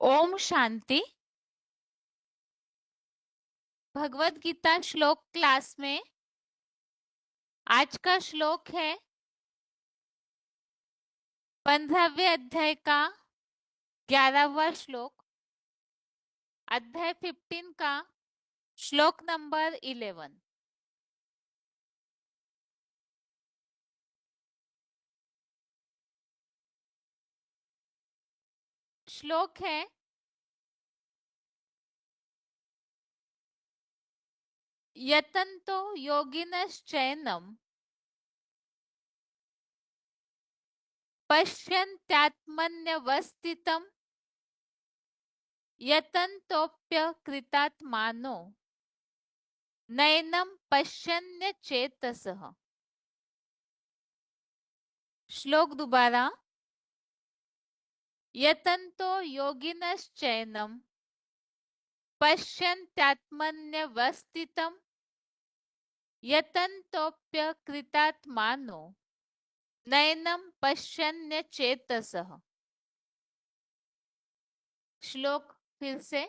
ओम शांति। भगवत गीता श्लोक क्लास में आज का श्लोक है 15वें अध्याय का 11वां श्लोक, अध्याय 15 का श्लोक नंबर 11। श्लोक है यतन्तो योगिनश्चैनं पश्यन्त्यात्मन्यवस्थितं यतन्तोऽप्यकृतात्मानो नैनं पश्यन्यचेतसः। श्लोक दोबारा। यतन्तो योगिनश्चैनं पश्यन्त्यात्मन्यवस्थितं यतन्तोऽप्यकृतात्मानो नैनं पश्यन्यचेतसः। श्लोक फिर से।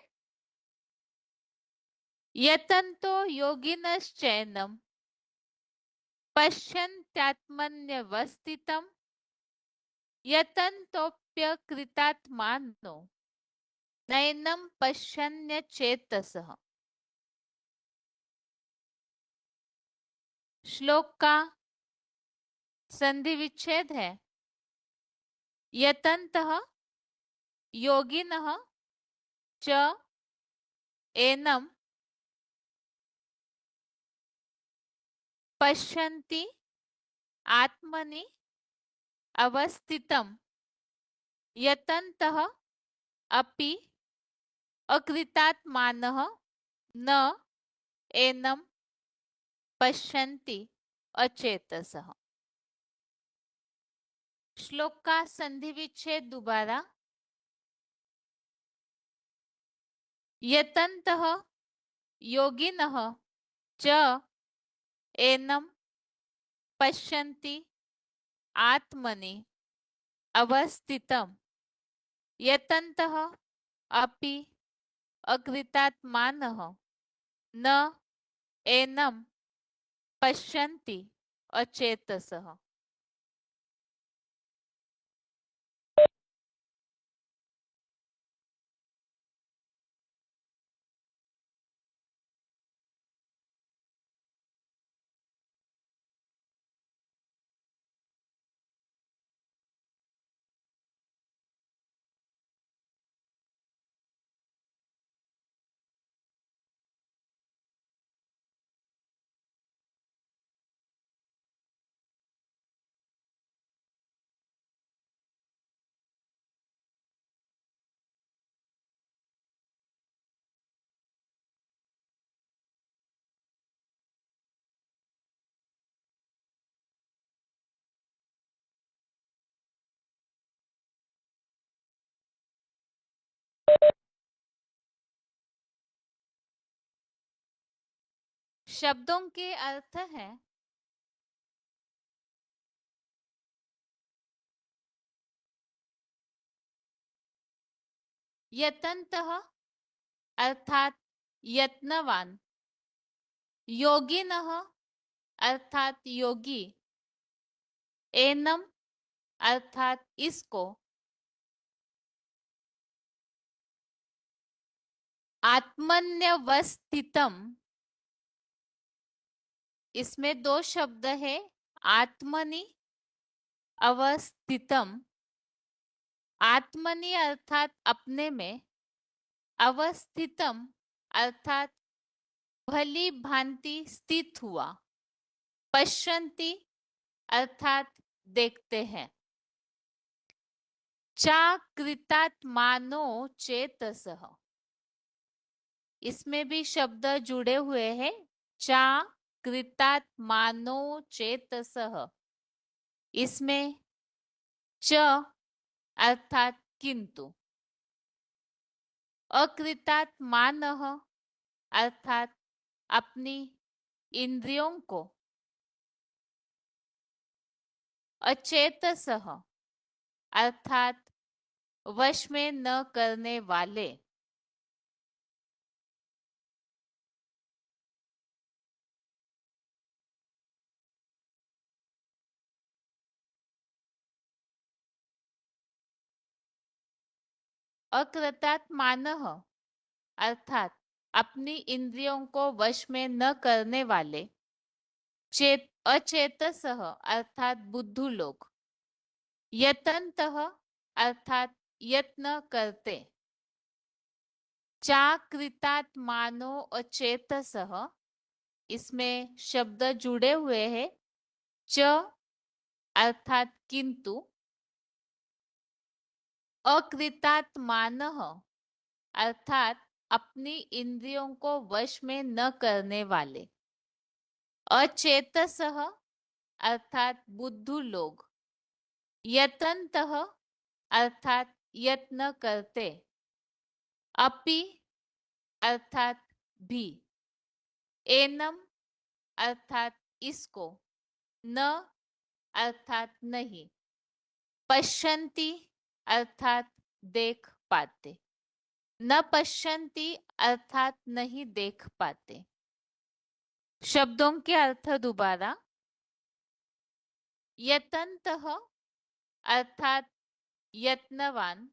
यतन्तो योगिनश्चैनं पश्यन्त्यात्मन्यवस्थितं यतन्तोऽप्यकृतात्मानो नैनं पश्यन्यचेतसः। श्लोक का संधि विच्छेद है यतन्तः योगिनः च एनं पश्यन्ति आत्मनि अवस्थितं यतन्तः अपि अकृतात्मानः न एनं पश्यन्ति अचेतसः। श्लोक का संधि विच्छेद दोबारा। यतन्तः योगिनः च एनं पश्यन्ति आत्मनि अवस्थितं यतन्तः अपि अकृतात्मानः न एनं पश्यन्ति अचेतसः। शब्दों के अर्थ हैं यतन्तः अर्थात यत्नवान, योगिनः अर्थात योगी, एनम अर्थात इसको, आत्मन्यवस्थितम, इसमें दो शब्द है आत्मनि अवस्थितम। आत्मनि अर्थात अपने में, अवस्थितम अर्थात भली भांति स्थित हुआ, पश्यन्ति अर्थात देखते हैं। चाकृतात्मानो चेतसः, इसमें भी शब्द जुड़े हुए हैं चाकृतात्मानो चेतसः। इसमें च अर्थात किंतु, अकृतात्मानः अर्थात अपनी इंद्रियों को, अचेतसः अर्थात वश में न करने वाले। अकृतात्मानः अर्थात अपनी इंद्रियों को वश में न करने वाले। अचेतसः अर्थात बुद्धू लोग। यतन्तः अर्थात यत्न करते। चाकृतात्मानो अचेतसः इसमें शब्द जुड़े हुए हैं। च अर्थात किंतु। अकृतात्मानः अर्थात अपनी इंद्रियों को वश में न करने वाले। अचेतसः अर्थात बुद्धू लोग। यतन्तः अर्थात यत्न करते। अपि अर्थात भी। एनम अर्थात इसको। न अर्थात नहीं। पश्यन्ति अर्थात देख पाते। न पश्यन्ति अर्थात नहीं देख पाते। शब्दों के अर्थ दोबारा। यतन्तः अर्थात यत्नवान।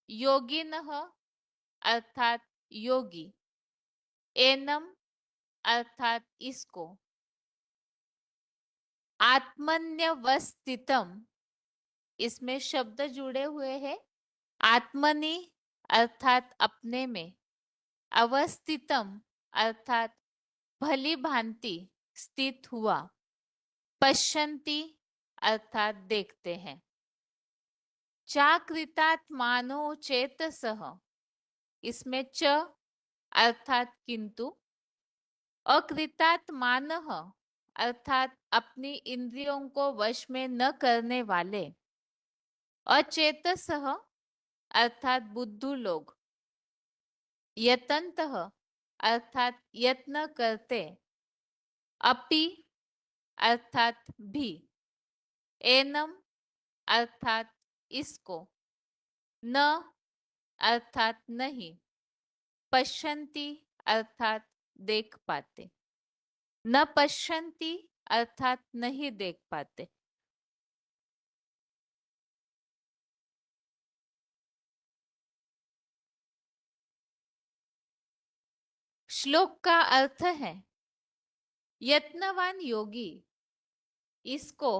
योगिनः अर्थात योगी। एनम अर्थात इसको। आत्मन्यवस्थितम इसमें शब्द जुड़े हुए हैं। आत्मनि अर्थात अपने में। अवस्थितम अर्थात भली भांति स्थित हुआ। पश्यन्ति अर्थात देखते हैं। चाकृतात्मानो चेतसः इसमें च अर्थात किंतु। अकृतात्मानः अर्थात अपनी इंद्रियों को वश में न करने वाले। अचेतसः अर्थात बुद्धू लोग। यतन्तः अर्थात यत्न करते। अपि अर्थात भी। एनम अर्थात इसको। न अर्थात नहीं। पश्यन्ति अर्थात देख पाते। न पश्यन्ति अर्थात नहीं देख पाते। श्लोक का अर्थ है यत्नवान योगी इसको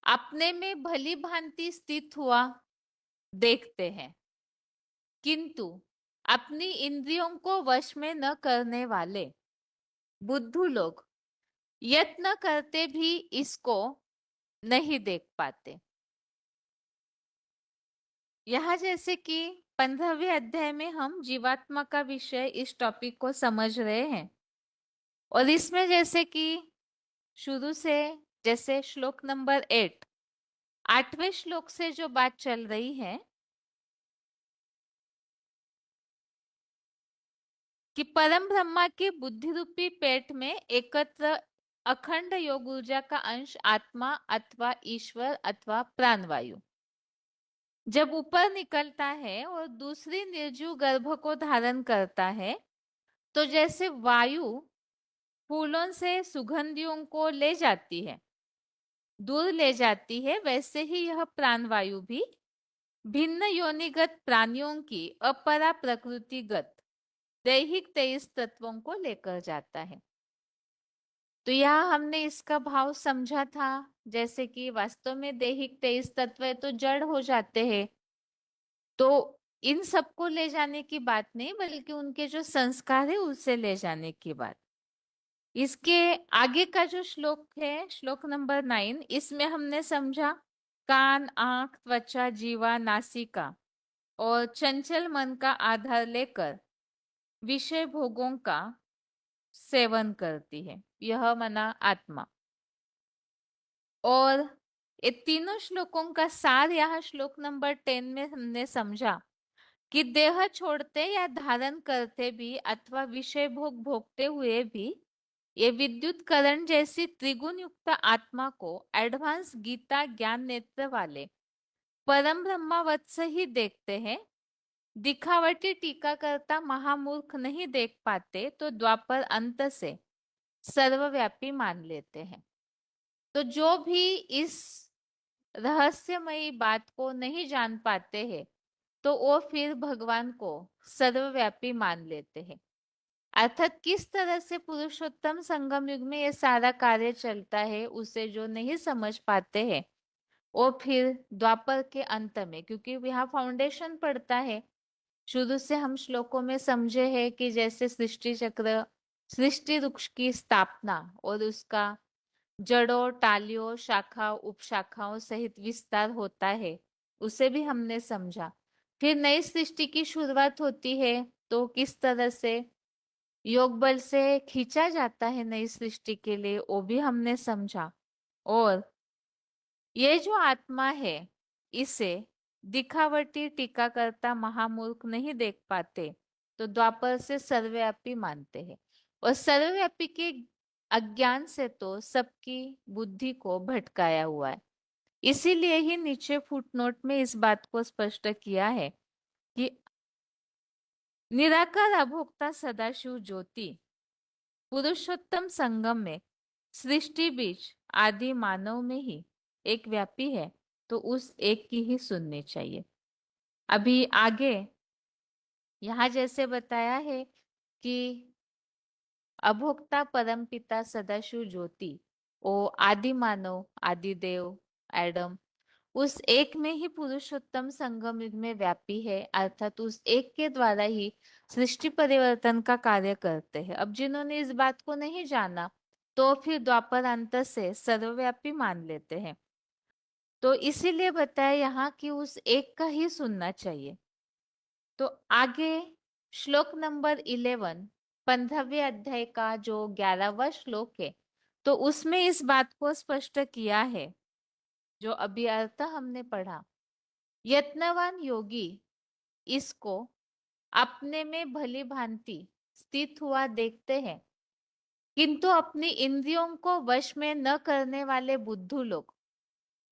अपने में भली भांति स्थित हुआ देखते हैं, किंतु अपनी इंद्रियों को वश में न करने वाले बुद्धू लोग यत्न करते भी इसको नहीं देख पाते। यहाँ जैसे कि 15वें अध्याय में हम जीवात्मा का विषय इस टॉपिक को समझ रहे हैं और इसमें जैसे कि शुरू से जैसे श्लोक नंबर 8 8वें श्लोक से जो बात चल रही है कि परम ब्रह्मा के बुद्धि रूपी पेट में एकत्र अखंड योग ऊर्जा का अंश आत्मा अथवा ईश्वर अथवा प्राणवायु जब ऊपर निकलता है और दूसरी निर्जीव गर्भ को धारण करता है तो जैसे वायु फूलों से सुगंधियों को ले जाती है, दूर ले जाती है, वैसे ही यह प्राणवायु भी भिन्न योनिगत प्राणियों की अपरा प्रकृतिगत दैहिक 23 तत्वों को लेकर जाता है। तो यहाँ हमने इसका भाव समझा था जैसे कि वास्तव में दैहिक 23 तत्व है तो जड़ हो जाते हैं, तो इन सबको ले जाने की बात नहीं बल्कि उनके जो संस्कार है उससे ले जाने की बात। इसके आगे का जो श्लोक है श्लोक नंबर 9 इसमें हमने समझा कान आंख त्वचा जीवा नासिका और चंचल मन का आधार लेकर विषय भोगों का सेवन करती है, यह मना आत्मा। और ये तीनों श्लोकों का सार यहाँ श्लोक नंबर 10 में हमने समझा कि देह छोड़ते या धारण करते भी अथवा विषय भोग भोगते हुए भी ये विद्युत करण जैसी त्रिगुण युक्त आत्मा को एडवांस गीता ज्ञान नेत्र वाले परम ब्रह्मावत्स ही देखते हैं, दिखावटी टीकाकर्ता महामूर्ख नहीं देख पाते तो द्वापर अंत से सर्वव्यापी मान लेते हैं। तो जो भी इस रहस्यमयी बात को नहीं जान पाते हैं तो वो फिर भगवान को सर्वव्यापी मान लेते हैं। अर्थात किस तरह से पुरुषोत्तम संगम युग में ये सारा कार्य चलता है उसे जो नहीं समझ पाते हैं वो फिर द्वापर के अंत में, क्योंकि यहाँ फाउंडेशन पड़ता है, शुरू से हम श्लोकों में समझे हैं कि जैसे सृष्टि चक्र, सृष्टि वृक्ष की स्थापना और उसका जड़ों टालियों शाखा उपशाखाओं सहित विस्तार होता है, उसे भी हमने समझा। फिर नई सृष्टि की शुरुआत होती है तो किस तरह से योग बल से खींचा जाता है नई सृष्टि के लिए, वो भी हमने समझा। और ये जो आत्मा है इसे दिखावटी टीकाकर्ता महामूर्ख नहीं देख पाते तो द्वापर से सर्वव्यापी मानते हैं। और सर्वव्यापी के अज्ञान से तो सबकी बुद्धि को भटकाया हुआ है। इसीलिए ही नीचे फुटनोट में इस बात को स्पष्ट किया है कि निराकार अभोक्ता सदाशिव ज्योति पुरुषोत्तम संगम में सृष्टि बीज आदि मानव में ही एक व्यापी है, तो उस एक की ही सुननी चाहिए। अभी आगे यहाँ जैसे बताया है कि अभोक्ता परमपिता सदाशिव ज्योति ओ आदि मानव आदि देव एडम उस एक में ही पुरुषोत्तम संगम युग में व्यापी है, अर्थात उस एक के द्वारा ही सृष्टि परिवर्तन का कार्य करते हैं। अब जिन्होंने इस बात को नहीं जाना तो फिर द्वापर अंत से सर्वव्यापी मान लेते हैं। तो इसीलिए बताया यहाँ कि उस एक का ही सुनना चाहिए। तो आगे श्लोक नंबर 11, 15वें अध्याय का जो 11वां श्लोक है, तो उसमें इस बात को स्पष्ट किया है जो अभी अर्थ हमने पढ़ा। यत्नवान योगी इसको अपने में भली भांति स्थित हुआ देखते हैं, किंतु अपनी इंद्रियों को वश में न करने वाले बुद्धू लोग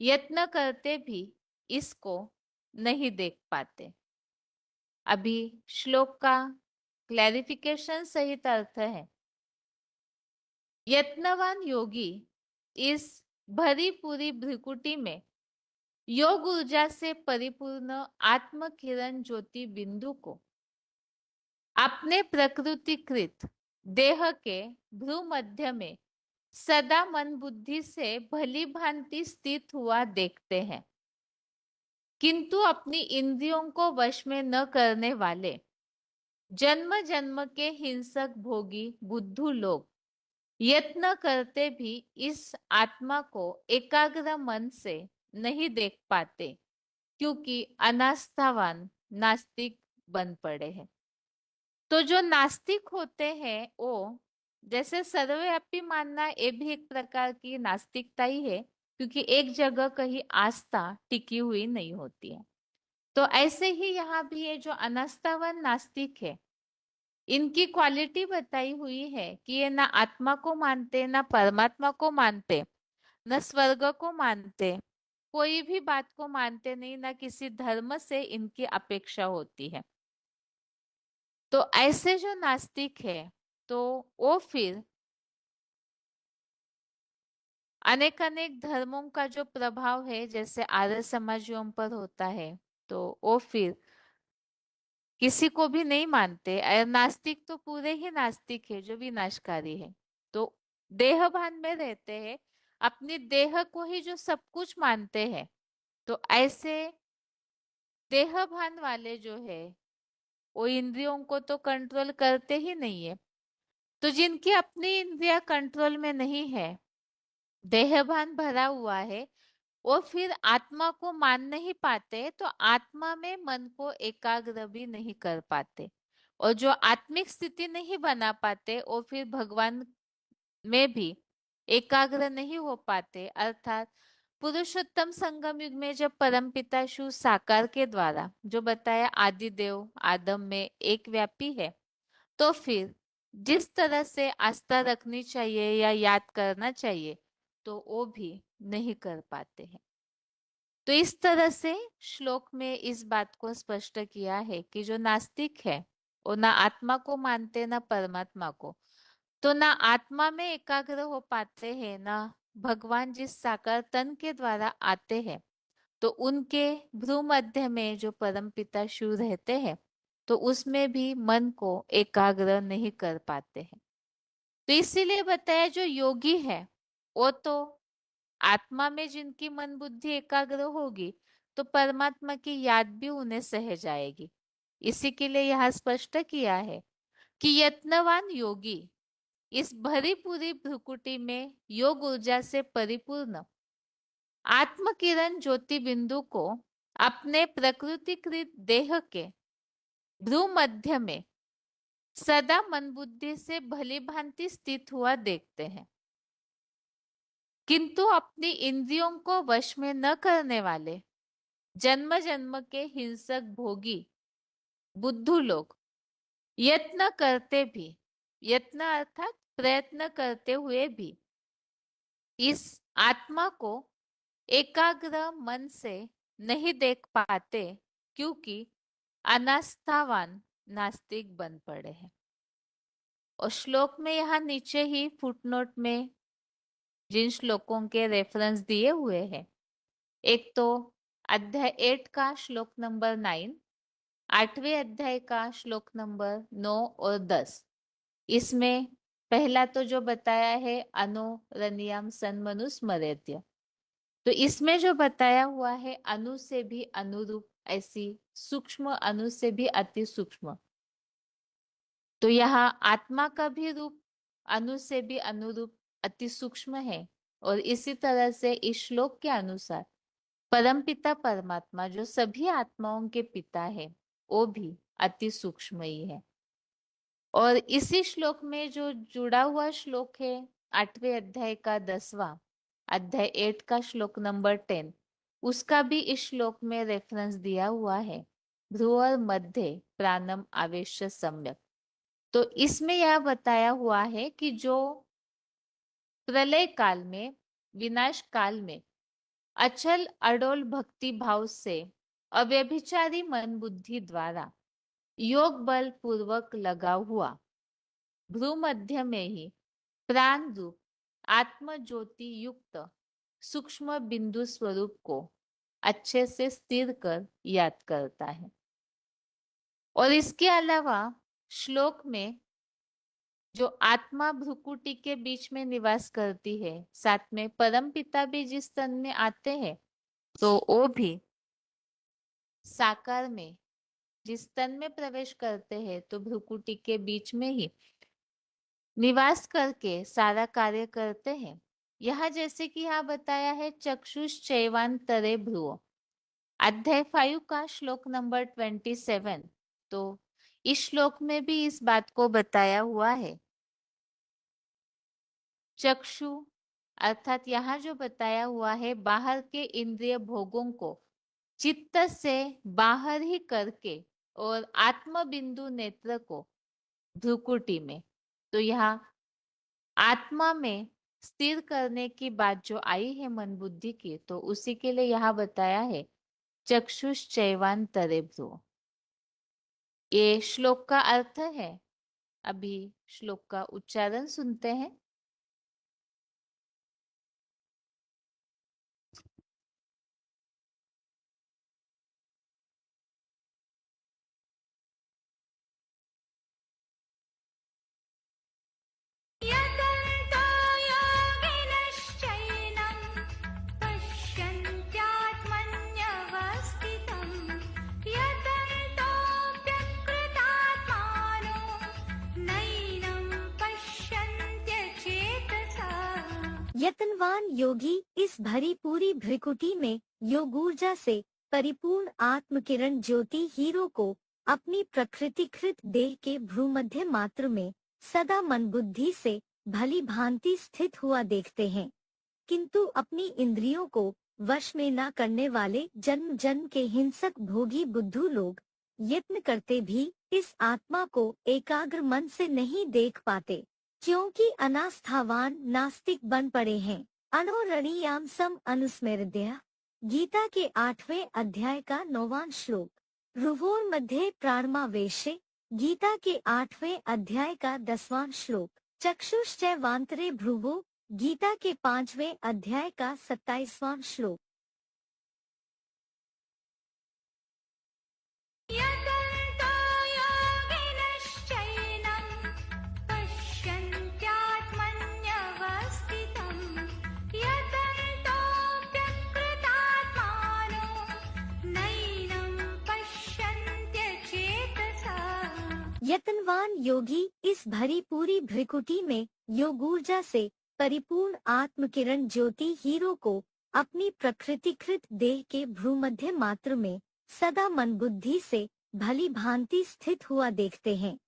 यत्न करते भी इसको नहीं देख पाते। अभी श्लोक का क्लैरिफिकेशन सहित अर्थ है, यत्नवान योगी इस भरी पूरी भ्रिकुटी में योग ऊर्जा से परिपूर्ण आत्म किरण ज्योति बिंदु को अपने प्रकृतिकृत देह के भ्रू मध्य में सदा मन बुद्धि से भली भांति स्थित हुआ देखते हैं, किंतु अपनी इंद्रियों को वश में न करने वाले जन्म जन्म के हिंसक भोगी बुद्धू लोग यत्न करते भी इस आत्मा को एकाग्र मन से नहीं देख पाते, क्योंकि अनास्थावान नास्तिक बन पड़े हैं। तो जो नास्तिक होते हैं वो जैसे सर्वव्यापी मानना ये भी एक प्रकार की नास्तिकता ही है, क्योंकि एक जगह कहीं आस्था टिकी हुई नहीं होती है। तो ऐसे ही यहाँ भी ये जो अनास्थावान नास्तिक है इनकी क्वालिटी बताई हुई है कि ये ना आत्मा को मानते ना परमात्मा को मानते न स्वर्ग को मानते, कोई भी बात को मानते नहीं, ना किसी धर्म से इनकी अपेक्षा होती है। तो ऐसे जो नास्तिक है तो वो फिर अनेक अनेक धर्मों का जो प्रभाव है जैसे आर्य समाजियों पर होता है, तो वो फिर किसी को भी नहीं मानते। नास्तिक तो पूरे ही नास्तिक है जो विनाशकारी है। तो देहभान में रहते हैं, अपनी देह को ही जो सब कुछ मानते हैं, तो ऐसे देहभान वाले जो है वो इंद्रियों को तो कंट्रोल करते ही नहीं है। तो जिनकी अपनी इंद्रिया कंट्रोल में नहीं है, देहभान भरा हुआ है, वो फिर आत्मा को मान नहीं पाते, तो आत्मा में मन को एकाग्र भी नहीं कर पाते। और जो आत्मिक स्थिति नहीं बना पाते वो फिर भगवान में भी एकाग्र नहीं हो पाते। अर्थात पुरुषोत्तम संगम युग में जब परमपिता शिव साकार के द्वारा जो बताया आदि देव आदम में एक व्यापी है, तो फिर जिस तरह से आस्था रखनी चाहिए या याद करना चाहिए तो वो भी नहीं कर पाते हैं। तो इस तरह से श्लोक में इस बात को स्पष्ट किया है कि जो नास्तिक है वो ना आत्मा को मानते ना परमात्मा को, तो ना आत्मा में एकाग्र हो पाते हैं ना भगवान जिस साकार तन के द्वारा आते हैं, तो उनके भ्रू मध्य में जो परमपिता शिव रहते हैं, तो उसमें भी मन को एकाग्र नहीं कर पाते हैं। तो इसीलिए बताया जो योगी है वो तो आत्मा में जिनकी मन बुद्धि एकाग्र होगी, तो परमात्मा की याद भी उन्हें सहज आएगी। इसी के लिए यह स्पष्ट किया है कि यत्नवान योगी इस भरी पूरी भ्रुकुटी में योग ऊर्जा से परिपूर्ण आत्म किरण ज्योति बिंदु को अपने प्रकृतिकृत देह के भ्रू मध्य में सदा मन बुद्धि से भली भांति स्थित हुआ देखते हैं, किंतु अपनी इंद्रियों को वश में न करने वाले जन्म जन्म के हिंसक भोगी बुद्धू लोग यत्न करते भी, यत्न अर्थात प्रयत्न करते हुए भी इस आत्मा को एकाग्र मन से नहीं देख पाते, क्योंकि अनास्थावान नास्तिक बन पड़े हैं। और श्लोक में यहाँ नीचे ही फुटनोट में जिन श्लोकों के रेफरेंस दिए हुए हैं, एक तो अध्याय 8 का श्लोक नंबर 9, 8वें अध्याय का श्लोक नंबर 9 और 10। इसमें पहला तो जो बताया है अनु रनियम सन्मनुस्मरेत्य, तो इसमें जो बताया हुआ है अनु से भी अनुरूप, ऐसी सूक्ष्म अनु से भी अति सूक्ष्म, तो यहाँ आत्मा का भी रूप अनु से भी अनुरूप अति सूक्ष्म है। और इसी तरह से इस श्लोक के अनुसार परमपिता परमात्मा जो सभी आत्माओं के पिता है वो भी अति सूक्ष्म ही है। और इसी श्लोक में जो जुड़ा हुआ श्लोक है 8वें अध्याय का 10वां अध्याय 8 का श्लोक नंबर 10, उसका भी इस श्लोक में रेफरेंस दिया हुआ है, ध्रुवर मध्य प्राणम आवेश सम्यक। तो इसमें यह बताया हुआ है कि जो प्रलय काल में, विनाश काल में अचल अडोल भक्ति भाव से अव्यभिचारी मन बुद्धि द्वारा योग बल पूर्वक लगा हुआ भ्रू मध्य में ही प्राण रूप आत्म ज्योति युक्त सूक्ष्म बिंदु स्वरूप को अच्छे से स्थिर कर याद करता है। और इसके अलावा श्लोक में जो आत्मा भ्रुकुटी के बीच में निवास करती है, साथ में परम पिता भी जिस तन में आते हैं, तो वो भी साकार में जिस तन में प्रवेश करते हैं, तो भ्रुकुटी के बीच में ही निवास करके सारा कार्य करते हैं। यह जैसे कि यहाँ बताया है चक्षुष चैवान तरे भ्रुव, अध्याय 5 का श्लोक नंबर 27, तो इस श्लोक में भी इस बात को बताया हुआ है। चक्षु अर्थात यहाँ जो बताया हुआ है बाहर के इंद्रिय भोगों को चित्त से बाहर ही करके और आत्म बिंदु नेत्र को भ्रुकुटी में, तो यहाँ आत्मा में स्थिर करने की बात जो आई है मन बुद्धि की, तो उसी के लिए यहाँ बताया है चक्षुष चैवान तरे भ्रुव। ये श्लोक का अर्थ है। अभी श्लोक का उच्चारण सुनते हैं। यतन्तो योगिनश्चैनं पश्यन्त्यात्मन्यवस्थितं यतन्तोऽप्यकृतात्मानो नैनं पश्यन्त्यचेतसा। यतनवान योगी इस भरी पूरी भ्रिकुटी में योग ऊर्जा से परिपूर्ण आत्म किरण ज्योति हीरो को अपनी प्रकृतिकृत देह के भ्रूमध्य मात्र में सदा मन बुद्धि से भली भांति स्थित हुआ देखते हैं, किंतु अपनी इंद्रियों को वश में न करने वाले जन्म जन्म के हिंसक भोगी बुद्धू लोग यत्न करते भी इस आत्मा को एकाग्र मन से नहीं देख पाते, क्योंकि अनास्थावान नास्तिक बन पड़े हैं। अनोरणीयाम सम अनुस्मृत्य गीता के 8वें अध्याय का 9वां श्लोक। रुवोर मध्ये प्राणमावेशे, गीता के 8वें अध्याय का 10वां श्लोक। चक्षुश्चैवान्तरे भ्रुवो, गीता के 5वें अध्याय का 27वां श्लोक। यतन्तो योगिनश्चैनं पश्यन्त्यात्मन्यवस्थितं यतन्तोऽप्यकृतात्मानो नैनं पश्यन्त्यचेतसा। यतनवान योगी इस भरी पूरी भ्रिकुटी में योग ऊर्जा से परिपूर्ण आत्म किरण ज्योति हीरो को अपनी प्रकृतिकृत देह के भ्रूमध्य मात्र में सदा मन बुद्धि से भली भांति स्थित हुआ देखते हैं,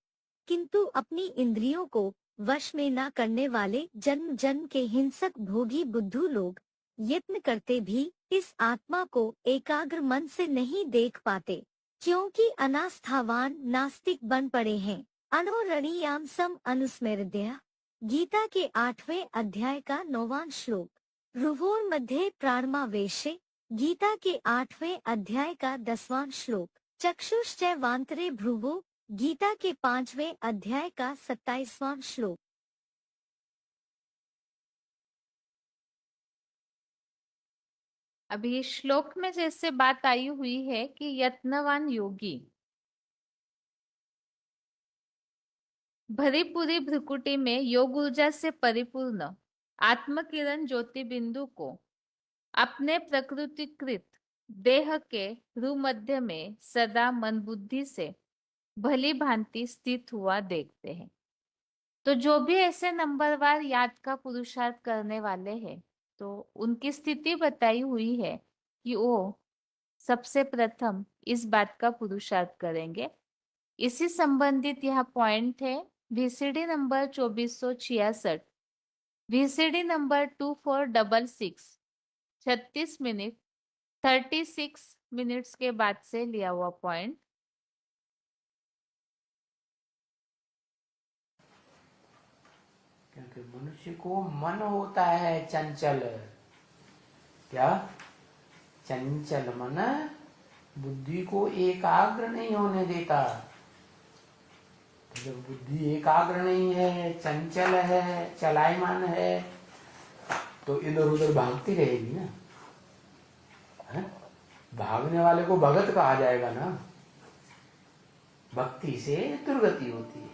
किंतु अपनी इंद्रियों को वश में न करने वाले जन्म जन्म के हिंसक भोगी बुद्धू लोग यत्न करते भी इस आत्मा को एकाग्र मन से नहीं देख पाते, क्योंकि अनास्थावान नास्तिक बन पड़े हैं। अनोरणीयाम सम अनुस्मृत्य, गीता के 8वें अध्याय का 9वां श्लोक। रुवोर मध्ये प्राणमावेशे, गीता के 8वें अध्याय का 10वां श्लोक। चक्षुश्चैवान्तरे भ्रुवो, गीता के 5वें अध्याय का 27वां श्लोक। अभी इस श्लोक में जैसे बात आई हुई है कि यत्नवान योगी भरी पूरी भ्रिकुटी में योग ऊर्जा से परिपूर्ण आत्मकिरण ज्योति बिंदु को अपने प्रकृतिकृत देह के भ्रूमध्य में सदा मन बुद्धि से भली भांति स्थित हुआ देखते हैं। तो जो भी ऐसे नंबरवार याद का पुरुषार्थ करने वाले हैं, तो उनकी स्थिति बताई हुई है कि वो सबसे प्रथम इस बात का पुरुषार्थ करेंगे। इसी संबंधित यह पॉइंट है VCD number 2466, VCD number 2466, 36 minute 36 minutes के बाद से लिया हुआ पॉइंट। क्योंकि मनुष्य को मन होता है चंचल। क्या? चंचल मन बुद्धि को एकाग्र नहीं होने देता। तो जब बुद्धि एकाग्र नहीं है, चंचल है, चलायमान है, तो इधर उधर भागती रहेगी ना। है? भागने वाले को भगत कहा जाएगा ना। भक्ति से दुर्गति होती है।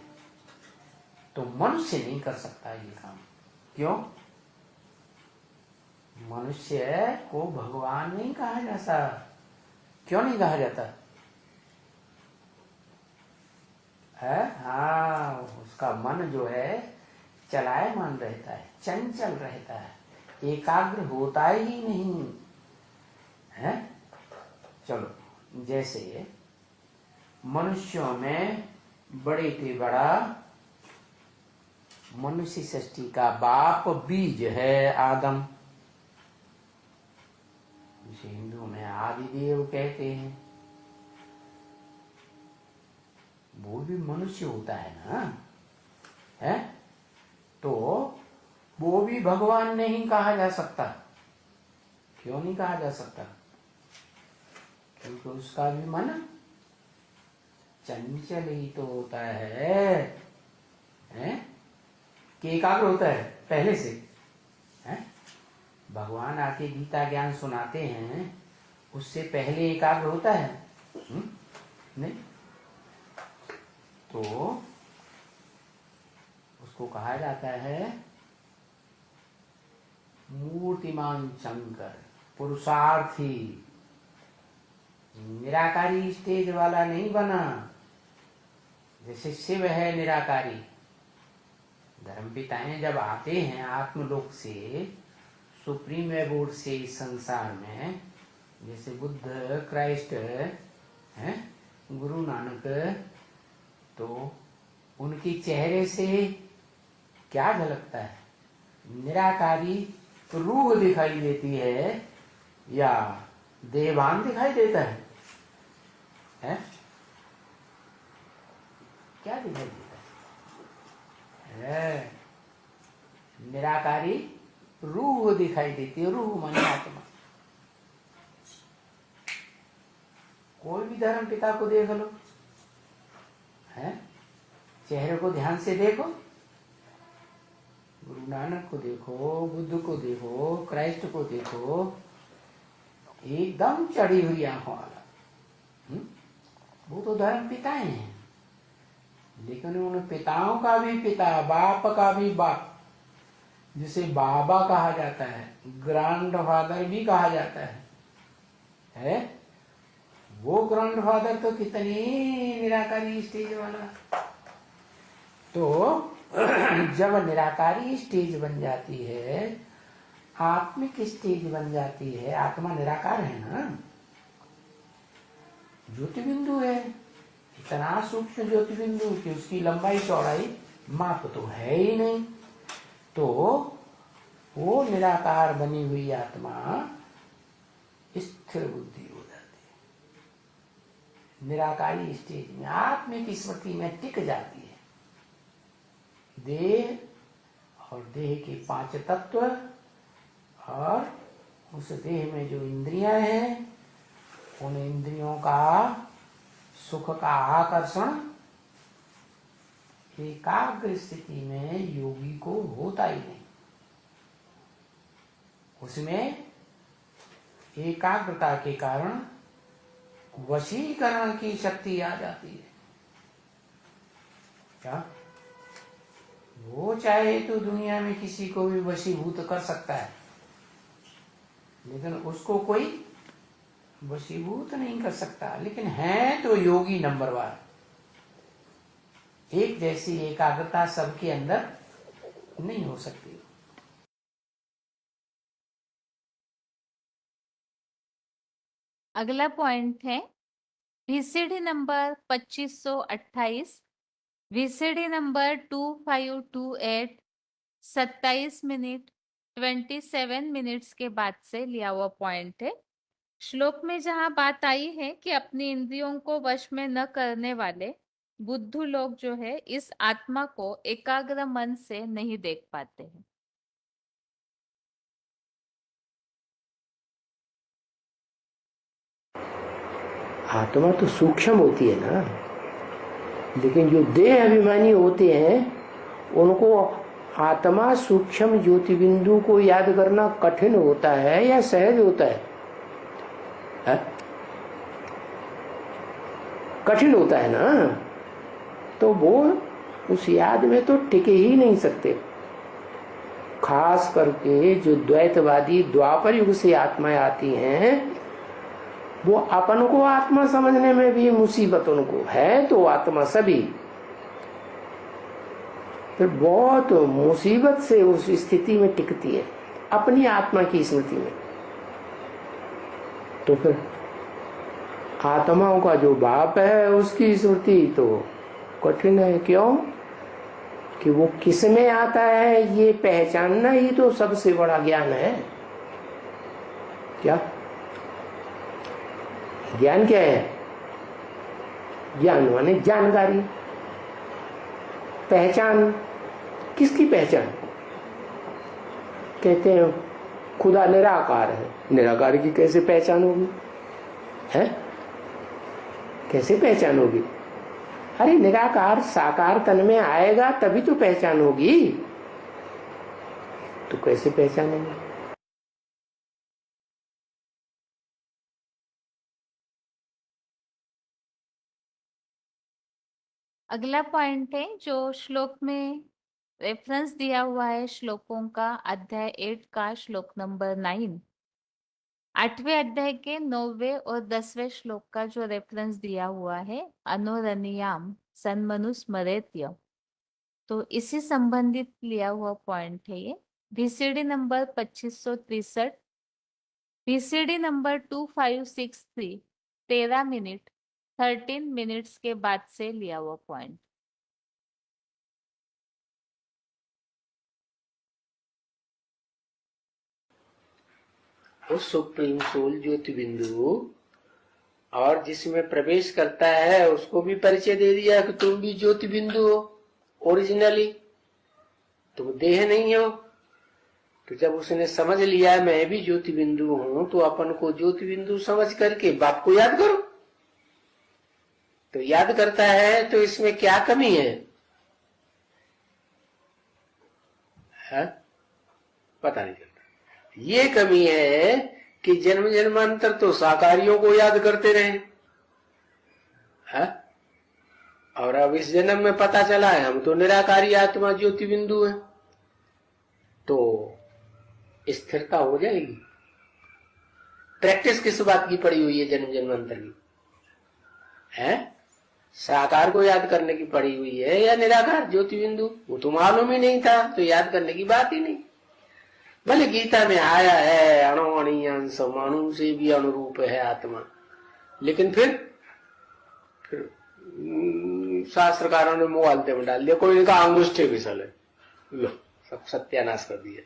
तो मनुष्य नहीं कर सकता ये काम। क्यों? मनुष्य को भगवान नहीं कहा जाता। क्यों नहीं कहा जाता है? हाँ, उसका मन जो है चलायमान रहता है, चंचल रहता है, एकाग्र होता ही नहीं है। चलो, जैसे मनुष्यों में बड़े से बड़ा मनुष्य सृष्टि का बाप बीज है आदम, जिसे हिंदू में आदिदेव कहते हैं। वो भी मनुष्य होता है ना, है? तो वो भी भगवान नहीं कहा जा सकता। क्यों नहीं कहा जा सकता? क्योंकि उसका भी मन चंचल ही तो होता है, कि एकाग्र होता है पहले से, है? भगवान आके गीता ज्ञान सुनाते हैं, उससे पहले एकाग्र होता है? नहीं। तो उसको कहा जाता है मूर्तिमान शंकर, पुरुषार्थी। निराकारी स्टेज वाला नहीं बना। जैसे शिव है निराकारी। धर्मपिताएं जब आते हैं आत्मलोक से, सुप्रीम एबोर्ड से इस संसार में, जैसे बुद्ध, क्राइस्ट है, गुरु नानक, तो उनके चेहरे से क्या झलकता है? निराकारी रूह दिखाई देती है या देवान दिखाई देता है? क्या दिखाई देता है? निराकारी रूह दिखाई देती है। रूह माने आत्मा, धर्म पिता को देख लो, है, चेहरे को ध्यान से देखो, गुरु नानक को देखो, बुद्ध को देखो, क्राइस्ट को देखो, एकदम चढ़ी हुई आंखों वाला, वो तो धर्म पिता हैं, लेकिन उन पिताओं का भी पिता, बाप का भी बाप, जिसे बाबा कहा जाता है, ग्रैंड फादर भी कहा जाता है? वो ग्रैंड फादर तो कितनी निराकारी स्टेज वाला। तो जब निराकारी स्टेज बन जाती है, आत्मिक स्टेज बन जाती है, आत्मा निराकार है ना, ज्योति बिंदु है, इतना सूक्ष्म ज्योति बिंदु कि उसकी लंबाई चौड़ाई माप तो है ही नहीं। तो वो निराकार बनी हुई आत्मा स्थिर बुद्धि हो जाती है, निराकारी स्टेज में आत्मिक स्मृति में टिक जाती है। देह और देह के 5 तत्व और उस देह में जो इंद्रियां हैं, उन इंद्रियों का सुख का आकर्षण एकाग्र स्थिति में योगी को होता ही नहीं। उसमें एकाग्रता के कारण वशीकरण की शक्ति आ जाती है। क्या वो चाहे तो दुनिया में किसी को भी वशीभूत कर सकता है, लेकिन उसको कोई वशीभूत नहीं कर सकता। लेकिन है तो योगी नंबर 1। एक जैसी एकाग्रता सबके अंदर नहीं हो सकती। अगला पॉइंट है VCD number 2528, VCD number 2528 27 minute 27 minutes के बाद से लिया हुआ पॉइंट है। श्लोक में जहां बात आई है कि अपनी इंद्रियों को वश में न करने वाले बुद्धू लोग जो है इस आत्मा को एकाग्र मन से नहीं देख पाते हैं। आत्मा तो सूक्ष्म होती है ना, लेकिन जो देह अभिमानी होते हैं उनको आत्मा सूक्ष्म ज्योति बिंदु को याद करना कठिन होता है या सहज होता है? कठिन होता है ना, तो वो उस याद में तो टिके ही नहीं सकते। खास करके जो द्वैतवादी द्वापर युग से आत्माएं आती हैं, वो अपन को आत्मा समझने में भी मुसीबत उनको है। तो आत्मा सभी फिर बहुत मुसीबत से उस स्थिति में टिकती है, अपनी आत्मा की स्मृति में। तो फिर आत्माओं का जो बाप है उसकी स्मृति तो कठिन है। क्यों? कि वो किस में आता है ये पहचानना ही तो सबसे बड़ा ज्ञान है। क्या ज्ञान क्या है? ज्ञान माने जानकारी, पहचान। किसकी पहचान? कहते हैं खुदा निराकार है, निराकार की कैसे पहचान होगी? है कैसे पहचान होगी? अरे निराकार साकार तन में आएगा तभी तो पहचान होगी, तो कैसे पहचानेंगे? अगला पॉइंट है जो श्लोक में रेफरेंस दिया हुआ है, श्लोकों का अध्याय 8 का श्लोक नंबर 9, 8वें अध्याय के 9वें और 10वें श्लोक का जो रेफरेंस दिया हुआ है, अनोरनियाम सन्मनुस्मरेत्य। तो इसी संबंधित लिया हुआ पॉइंट है ये। VCD number 2563, VCD number 2563 13 minute 13 minutes के बाद से लिया हुआ पॉइंट। उस सुप्रीम सोल ज्योति बिंदु और जिसमें प्रवेश करता है उसको भी परिचय दे दिया कि तुम भी ज्योति बिंदु हो, ओरिजिनली तुम देह नहीं हो। तो जब उसने समझ लिया मैं भी ज्योति बिंदु हूं, तो अपन को ज्योति बिंदु समझ करके बाप को याद करो। तो याद करता है तो इसमें क्या कमी है? पता नहीं चलता। ये कमी है कि जन्म जन्मांतर तो साकारियों को याद करते रहे, और अब इस जन्म में पता चला है हम तो निराकारी आत्मा ज्योति बिंदु है, तो स्थिरता हो जाएगी। प्रैक्टिस किस बात की पड़ी हुई है जन्म जन्मांतर की? साकार को याद करने की पड़ी हुई है या निराकार ज्योति बिंदु? वो तो मालूम ही नहीं था, तो याद करने की बात ही नहीं। भले गीता में आया है अणु अणियांश, अणु से भी अनुरूप है आत्मा, लेकिन फिर शास्त्रकारों ने मुआलते में डाल दिया, कोई इनका अंगुष्ठे विसल है, लो सब सत्यानाश कर दिया।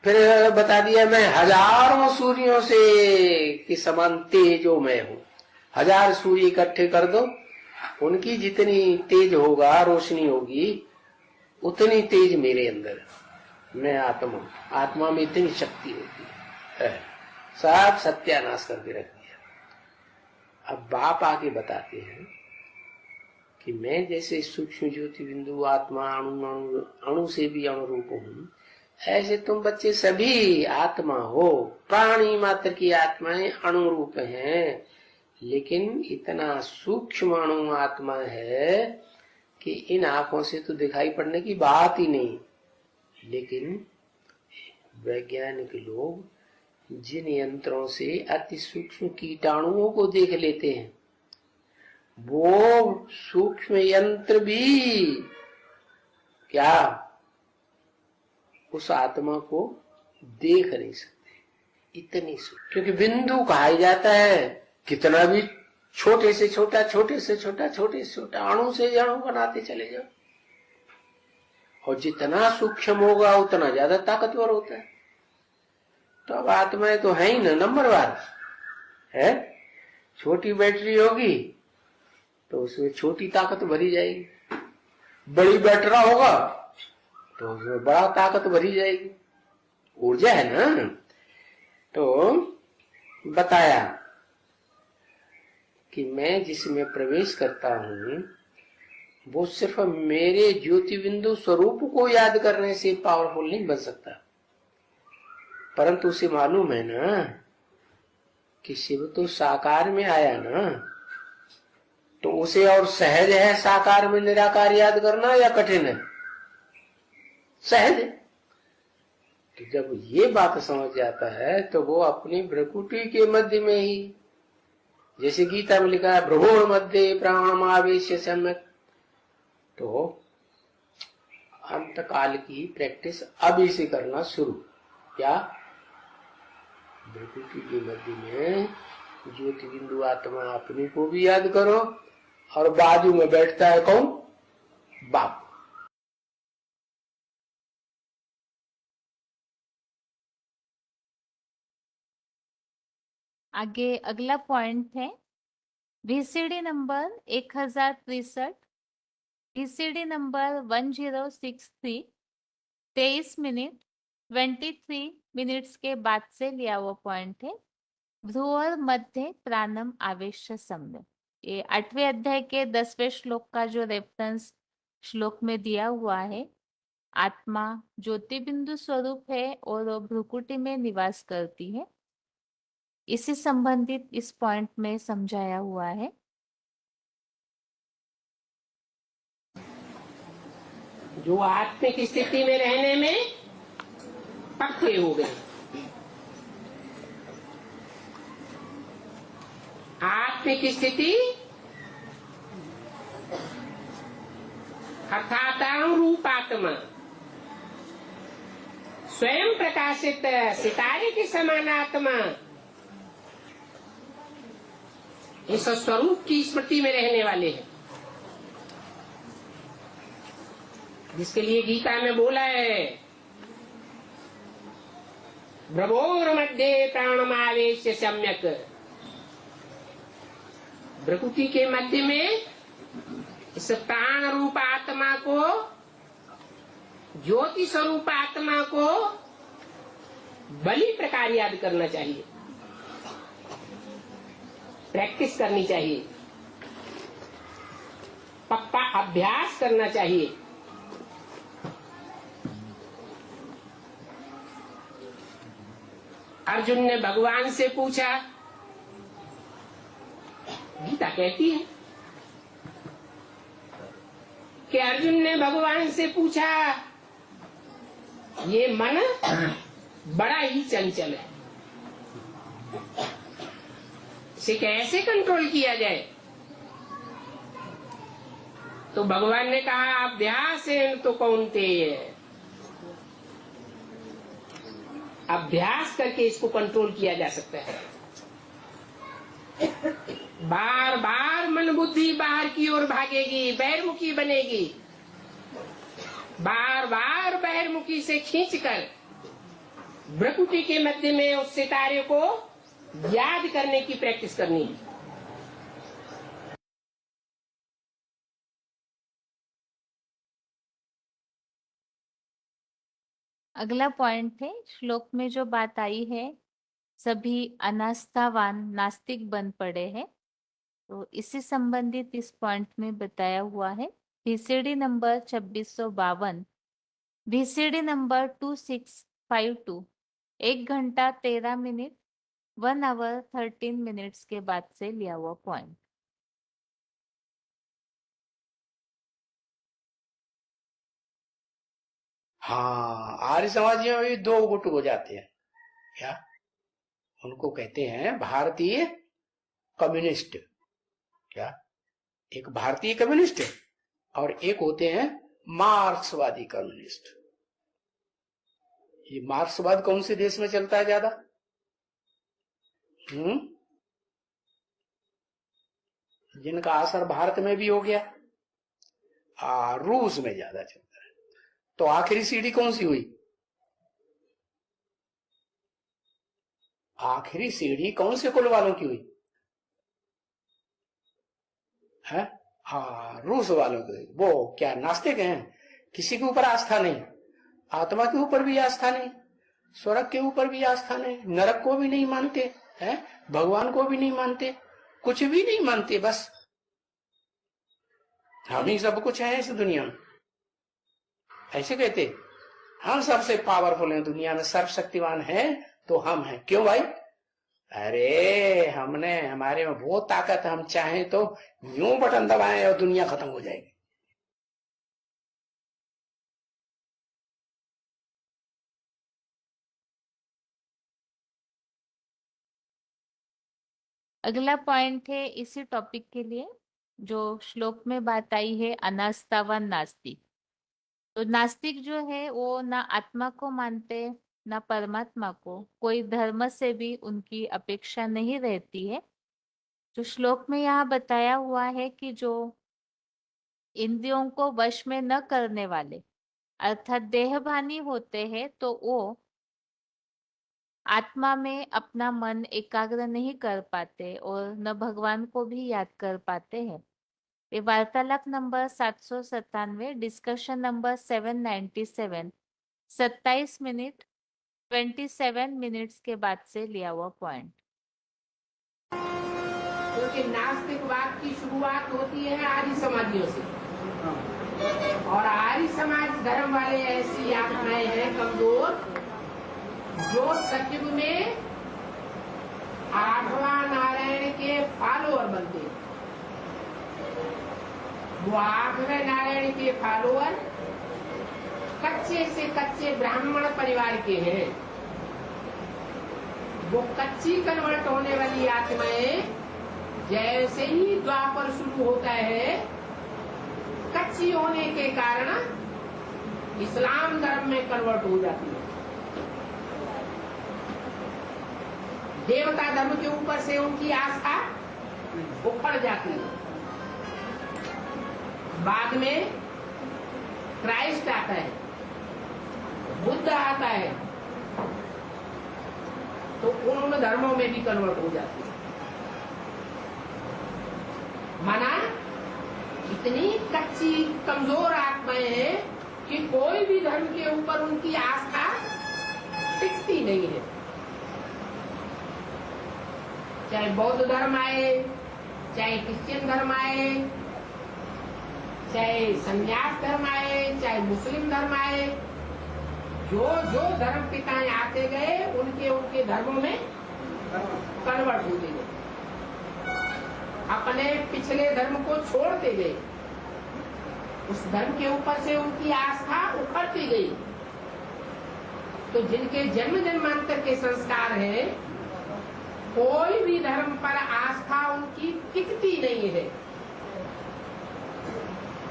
फिर बता दिया मैं हजारों सूर्यों से कि समान तेजो मैं हूं। 1000 सूर्य इकट्ठे कर दो, उनकी जितनी तेज होगा, रोशनी होगी, उतनी तेज मेरे अंदर है। मैं आत्मा, आत्मा में इतनी शक्ति होती है। सब सत्यानाश करके रख दिया। अब बाप आके बताते हैं कि मैं जैसे सूक्ष्म ज्योति बिंदु आत्मा अणु से भी अनुरूप हूं, ऐसे तुम बच्चे सभी आत्मा हो। प्राणी मात्र की आत्माएं अणुरूप हैं, लेकिन इतना सूक्ष्म अणु आत्मा है कि इन आंखों से तो दिखाई पड़ने की बात ही नहीं। लेकिन वैज्ञानिक लोग जिन यंत्रों से अति सूक्ष्म कीटाणुओं को देख लेते हैं, वो सूक्ष्म यंत्र भी क्या उस आत्मा को देख नहीं सकते, इतनी सूक्ष्म। क्योंकि बिंदु कहा जाता है, कितना भी छोटे से छोटा, छोटे से छोटा, छोटे से छोटा अणु से अणु बनाते चले जाओ, और जितना सूक्ष्म होगा उतना ज्यादा ताकतवर होता है। तो अब आत्माएं तो है ही ना नंबरवार है। छोटी बैटरी होगी तो उसमें छोटी ताकत भरी जाएगी, बड़ी बैटरा होगा तो उसमें बड़ा ताकत भरी जाएगी। ऊर्जा है ना। तो बताया कि मैं जिसमें प्रवेश करता हूं वो सिर्फ मेरे ज्योति बिंदु स्वरूप को याद करने से पावरफुल नहीं बन सकता, परंतु उसे मालूम है ना कि शिव तो साकार में आया ना, तो उसे और सहज है साकार में निराकार याद करना या कठिन है? सहज है। तो जब ये बात समझ जाता है तो वो अपनी भ्रकुटी के मध्य में ही, जैसे गीता में लिखा है भ्रूण मध्य प्राणमावेश सम्यक, तो अंतकाल की प्रैक्टिस अभी से करना शुरू। क्या? भ्रकुटी के मध्य में ज्योति बिंदु आत्मा अपने को भी याद करो, और बाजू में बैठता है कौन? बाप। आगे अगला पॉइंट है VCD number 1063, VCD number 1063, 23 minute 23 minutes के बाद से लिया हुआ पॉइंट है। भ्रूवर मध्य प्राणम आवेश सम्य। ये 8वें अध्याय के 10वें श्लोक का जो रेफरेंस श्लोक में दिया हुआ है, आत्मा ज्योति बिंदु स्वरूप है और भ्रुकुटी में निवास करती है, इसी संबंधित इस पॉइंट में समझाया हुआ है। जो आत्मिक स्थिति में रहने में पक्के हो गए, आत्मिक स्थिति अर्थात रूप आत्मा, स्वयं प्रकाशित सितारे के समान आत्मा, इस स्वरूप की स्मृति में रहने वाले हैं, जिसके लिए गीता में बोला है भ्रमोर मध्य प्राणमावेश सम्यक। प्रकृति के मध्य में इस प्राण रूप आत्मा को, ज्योति स्वरूप आत्मा को बलि प्रकार याद करना चाहिए। प्रैक्टिस करनी चाहिए, पक्का अभ्यास करना चाहिए। अर्जुन ने भगवान से पूछा, गीता कहती है कि अर्जुन ने भगवान से पूछा, ये मन बड़ा ही चंचल है, इसे कैसे कंट्रोल किया जाए? तो भगवान ने कहा, अभ्यास है तो कौन्तेय, अभ्यास करके इसको कंट्रोल किया जा सकता है। बार बार मन बुद्धि बाहर की ओर भागेगी, बहिर्मुखी बनेगी, बार बार बहिर्मुखी से खींचकर भ्रकुटी के मध्य में उस सितारे को याद करने की प्रैक्टिस करनी है। अगला पॉइंट है, श्लोक में जो बात आई है, सभी अनास्थावान नास्तिक बन पड़े हैं, तो इससे संबंधित इस पॉइंट में बताया हुआ है। VCD नंबर 2652, VCD नंबर 2652, 1 घंटा 13 मिनट 1 आवर 13 मिनट्स के बाद से लिया हुआ पॉइंट। हाँ, आर्य समाजियों में भी 2 गुट हो जाते हैं। क्या उनको कहते हैं? भारतीय कम्युनिस्ट। क्या एक भारतीय कम्युनिस्ट और एक होते हैं मार्क्सवादी कम्युनिस्ट। ये मार्क्सवाद कौन से देश में चलता है ज्यादा? जिनका असर भारत में भी हो गया, रूस में ज्यादा चलता है। तो आखिरी सीढ़ी कौन सी हुई? आखिरी सीढ़ी कौन से कुल वालों की हुई है? रूस वालों की। वो क्या नास्तिक हैं? किसी के ऊपर आस्था नहीं, आत्मा के ऊपर भी आस्था नहीं, स्वर्ग के ऊपर भी आस्था नहीं, नरक को भी नहीं मानते हैं, भगवान को भी नहीं मानते, कुछ भी नहीं मानते, बस हम ही सब कुछ है इस दुनिया में। ऐसे कहते हम सबसे पावरफुल हैं दुनिया में, सर्वशक्तिमान है तो हम हैं। क्यों भाई? अरे हमारे में बहुत ताकत है, हम चाहें तो यूं बटन दबाएं और दुनिया खत्म हो जाएगी। अगला पॉइंट है इसी टॉपिक के लिए, जो श्लोक में बात आई है, अनास्थावान नास्तिक। तो नास्तिक जो है वो ना आत्मा को मानते ना परमात्मा को, कोई धर्म से भी उनकी अपेक्षा नहीं रहती है। जो श्लोक में यहाँ बताया हुआ है कि जो इंद्रियों को वश में न करने वाले अर्थात देहभानी होते हैं, तो वो आत्मा में अपना मन एकाग्र नहीं कर पाते और न भगवान को भी याद कर पाते हैं। ये वार्तालाप number 797, discussion number 797, 27 minute 27 minutes के बाद से लिया हुआ पॉइंट। क्योंकि नास्तिकवाद की शुरुआत होती है आर्य समाजियों से, और आर्य समाज धर्म वाले ऐसी आत्माएं हैं कमजोर, जो सतयुग में 8वां नारायण के फॉलोअर बनते हैं। वो 8वें नारायण के फॉलोअर कच्चे से कच्चे ब्राह्मण परिवार के हैं। वो कच्ची कन्वर्ट होने वाली आत्माएं जैसे ही द्वापर शुरू होता है, कच्ची होने के कारण इस्लाम धर्म में कन्वर्ट हो जाती है। देवता धर्म के ऊपर से उनकी आस्था उखड़ जाती है। बाद में क्राइस्ट आता है, बुद्ध आता है, तो उन धर्मों में भी कन्वर्ट हो जाती है। माना इतनी कच्ची कमजोर आत्माएं हैं कि कोई भी धर्म के ऊपर उनकी आस्था टिकती नहीं है। चाहे बौद्ध धर्म आए, चाहे क्रिश्चियन धर्म आए, चाहे संन्यास धर्म आए, चाहे मुस्लिम धर्म आए, जो जो धर्म पिताएं आते गए उनके उनके धर्मों में कन्वर्ट होते गए, अपने पिछले धर्म को छोड़ते गए, उस धर्म के ऊपर से उनकी आस्था उखड़ती गई। तो जिनके जन्म जन्मांतर के संस्कार हैं, कोई भी धर्म पर आस्था उनकी टिकती नहीं है,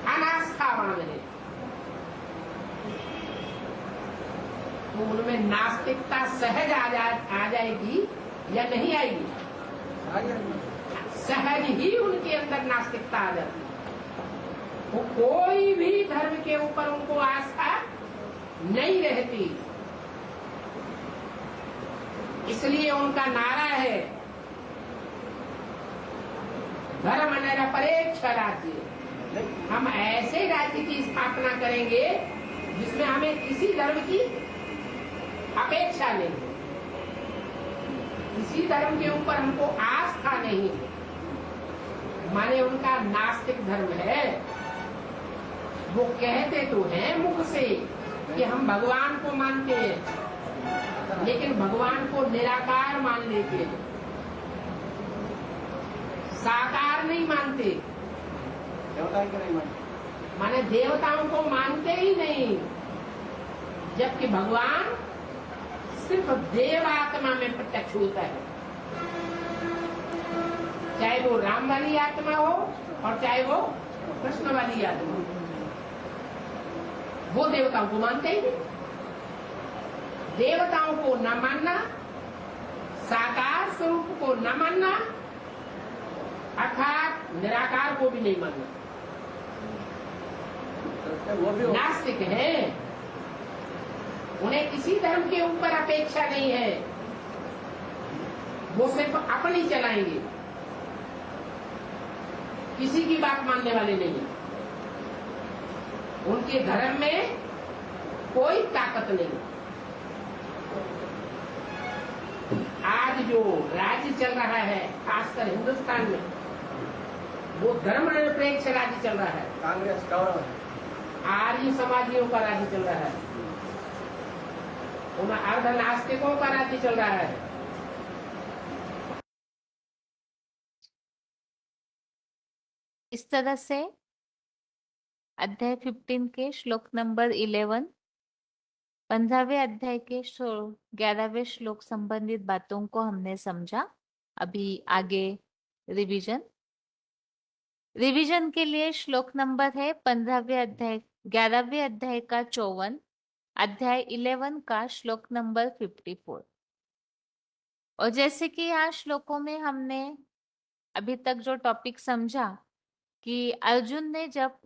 अनास्थावान है। तो उनमें नास्तिकता सहज आ जाएगी या नहीं आएगी? सहज ही उनके अंदर नास्तिकता आ जाती है। वो कोई भी धर्म के ऊपर उनको आस्था नहीं रहती। इसलिए उनका नारा है धर्म निरपेक्ष राज्य। हम ऐसे राज्य की स्थापना करेंगे जिसमें हमें किसी धर्म की अपेक्षा नहीं है, किसी धर्म के ऊपर हमको आस्था नहीं है। माने उनका नास्तिक धर्म है। वो कहते तो हैं मुख से कि हम भगवान को मानते हैं, लेकिन भगवान को निराकार मान लेते हैं, साकार नहीं मानते। माने देवताओं को मानते ही नहीं, जबकि भगवान सिर्फ देवात्मा में प्रत्यक्ष होता है। चाहे वो राम वाली आत्मा हो और चाहे वो कृष्ण वाली आत्मा हो, वो देवताओं को मानते ही नहीं। देवताओं को न मानना, साकार स्वरूप को न मानना, अर्थात निराकार को भी नहीं मानना, नास्तिक है। उन्हें किसी धर्म के ऊपर अपेक्षा नहीं है, वो सिर्फ अपनी चलाएंगे, किसी की बात मानने वाले नहीं। उनके धर्म में कोई ताकत नहीं। आज जो राज्य चल रहा है खासकर हिंदुस्तान में, वो धर्म निरपेक्ष राज्य चल रहा है। कांग्रेस आर्य समाजियों का राज्य चल रहा है, उन अर्ध नास्तिकों का राज्य चल रहा है। इस तरह से अध्याय 15 के श्लोक नंबर 11, 15वें अध्याय के 11वें श्लोक संबंधित बातों को हमने समझा। अभी आगे रिवीजन के लिए श्लोक नंबर है 15वें अध्याय 11वें अध्याय का 54, अध्याय 11 का श्लोक नंबर 54। और जैसे कि यहाँ श्लोकों में हमने अभी तक जो टॉपिक समझा कि अर्जुन ने जब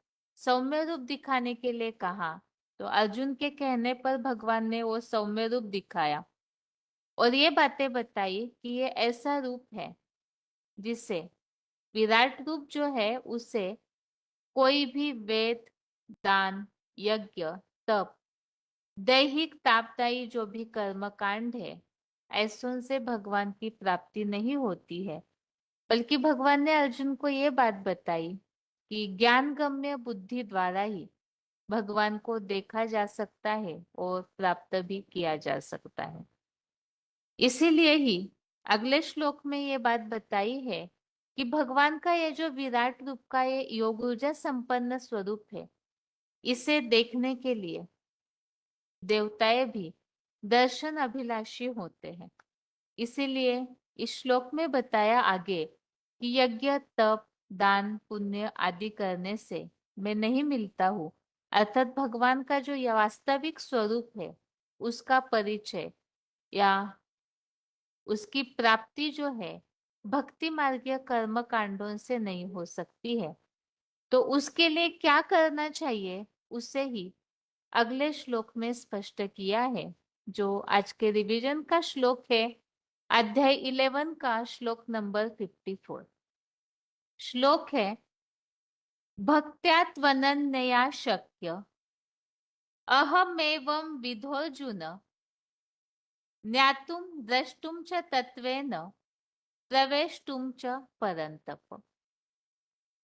सौम्य रूप दिखाने के लिए कहा, तो अर्जुन के कहने पर भगवान ने वो सौम्य रूप दिखाया और ये बातें बताई कि ये ऐसा रूप है जिसे विराट रूप जो है उसे कोई भी वेद, दान, यज्ञ, तप, दैहिक तापदायी जो भी कर्म कांड है, ऐसों से भगवान की प्राप्ति नहीं होती है। बल्कि भगवान ने अर्जुन को ये बात बताई कि ज्ञान गम्य बुद्धि द्वारा ही भगवान को देखा जा सकता है और प्राप्त भी किया जा सकता है। इसीलिए ही अगले श्लोक में ये बात बताई है कि भगवान का ये जो विराट रूप का ये योग ऊर्जा संपन्न स्वरूप है, इसे देखने के लिए देवताएं भी दर्शन अभिलाषी होते हैं। इसीलिए इस श्लोक में बताया आगे कि यज्ञ, तप, दान, पुण्य आदि करने से मैं नहीं मिलता हूँ, अर्थात भगवान का जो यह वास्तविक स्वरूप है उसका परिचय या उसकी प्राप्ति जो है भक्ति मार्गीय कर्म कांडों से नहीं हो सकती है। तो उसके लिए क्या करना चाहिए उसे ही अगले श्लोक में स्पष्ट किया है, जो आज के रिवीजन का श्लोक है, अध्याय 11 का श्लोक नंबर 54। श्लोक है, भक्त्या त्वनन्यया शक्य अहमेवं विधोऽर्जुन ज्ञातुं द्रष्टुं च तत्त्वेन प्रवेष्टुं च परन्तप।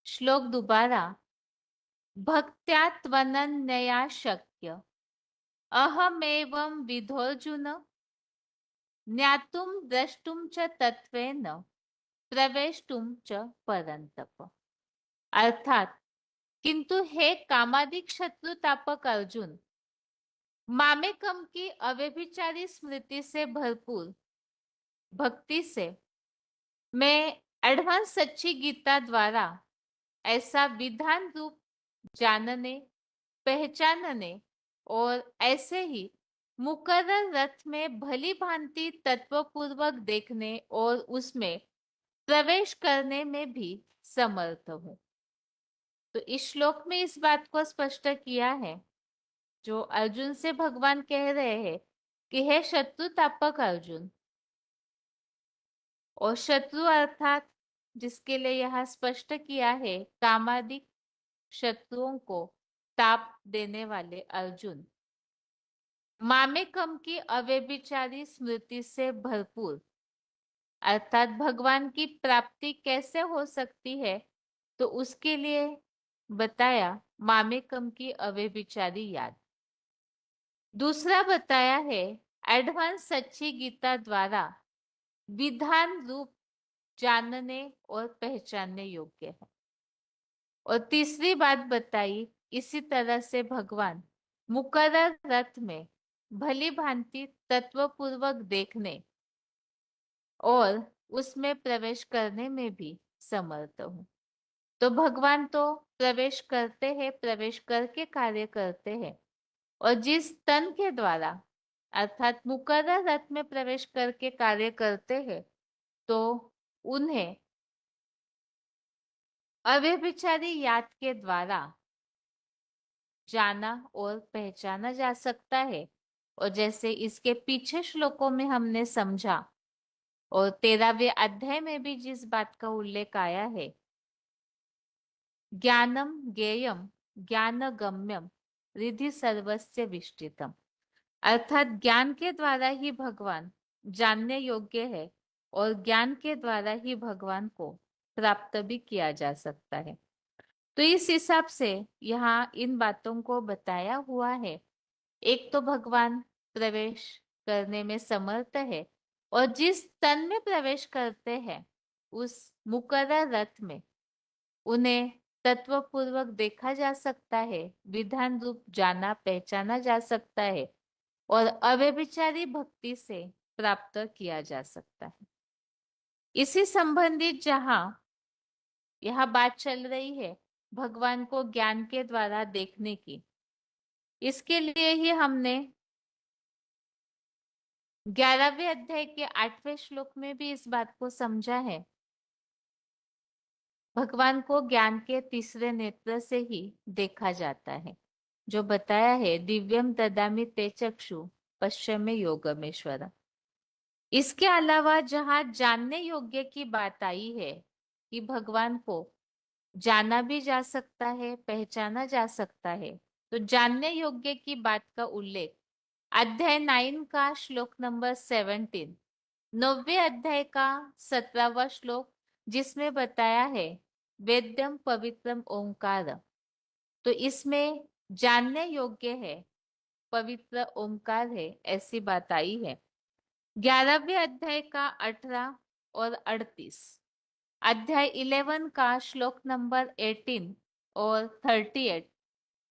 श्लोक दोबारा। भक्त्या त्वनन्यया शक्य अहमेवं विधोऽर्जुन ज्ञातुं द्रष्टुं च तत्त्वेन प्रवेष्टुं च परन्तप। अर्थात, किंतु हे कामादिक शत्रुतापक अर्जुन, मामेकम की अव्यभिचारी स्मृति से भरपूर भक्ति से मैं एडवांस सच्ची गीता द्वारा ऐसा विधान रूप जानने, पहचानने और ऐसे ही मुकर्रर रथ में भली भांति तत्वपूर्वक देखने और उसमें प्रवेश करने में भी समर्थ हूँ। तो इस श्लोक में इस बात को स्पष्ट किया है, जो अर्जुन से भगवान कह रहे हैं कि हे शत्रुतापक अर्जुन, और शत्रु अर्थात जिसके लिए यह स्पष्ट किया है कामादिक शत्रुओं को ताप देने वाले अर्जुन, मामेकम की अव्यभिचारी स्मृति से भरपूर अर्थात भगवान की प्राप्ति कैसे हो सकती है, तो उसके लिए बताया मामेकम की अव्यभिचारी याद। दूसरा बताया है एडवांस सच्ची गीता द्वारा विधान रूप जानने और पहचानने योग्य है। और तीसरी बात बताई, इसी तरह से भगवान मुकर्रर रथ में भली भांति तत्वपूर्वक देखने और उसमें प्रवेश करने में भी समर्थ हूँ। तो भगवान तो प्रवेश करते हैं, प्रवेश करके कार्य करते हैं, और जिस तन के द्वारा अर्थात मुकर्रर रथ में प्रवेश करके कार्य करते हैं, तो उन्हें अव्यभिचारी याद के द्वारा जाना और पहचाना जा सकता है। और जैसे इसके पीछे श्लोकों में हमने समझा और 13वें अध्याय में भी जिस बात का उल्लेख आया है, ज्ञानम ज्ञेयम ज्ञानगम्यम रिधि सर्वस्य विष्टितम, अर्थात ज्ञान के द्वारा ही भगवान जानने योग्य है और ज्ञान के द्वारा ही भगवान को प्राप्त भी किया जा सकता है। तो इस हिसाब से यहाँ इन बातों को बताया हुआ है। एक तो भगवान प्रवेश करने में समर्थ है, और जिस तन में प्रवेश करते हैं उस मुकर्रर रथ में उन्हें तत्वपूर्वक देखा जा सकता है, विधान रूप जाना पहचाना जा सकता है और अव्यभिचारी भक्ति से प्राप्त किया जा सकता है। इसी संबंधित जहां यह बात चल रही है भगवान को ज्ञान के द्वारा देखने की, इसके लिए ही हमने 11वें अध्याय के 8वें श्लोक में भी इस बात को समझा है। भगवान को ज्ञान के तीसरे नेत्र से ही देखा जाता है, जो बताया है दिव्यम ददामि ते चक्षु पश्चिमे योगमेश्वर। इसके अलावा जहां जानने योग्य की बात आई है कि भगवान को जाना भी जा सकता है, पहचाना जा सकता है, तो जानने योग्य की बात का उल्लेख अध्याय 9 का श्लोक नंबर 17, 9वें अध्याय का 17वां श्लोक, जिसमें बताया है वेद्यम पवित्रम ओंकार, तो इसमें जानने योग्य है, पवित्र ओंकार है, ऐसी बात आई है। 11वें अध्याय का 18 और 38, अध्याय 11 का श्लोक नंबर 18 और 38,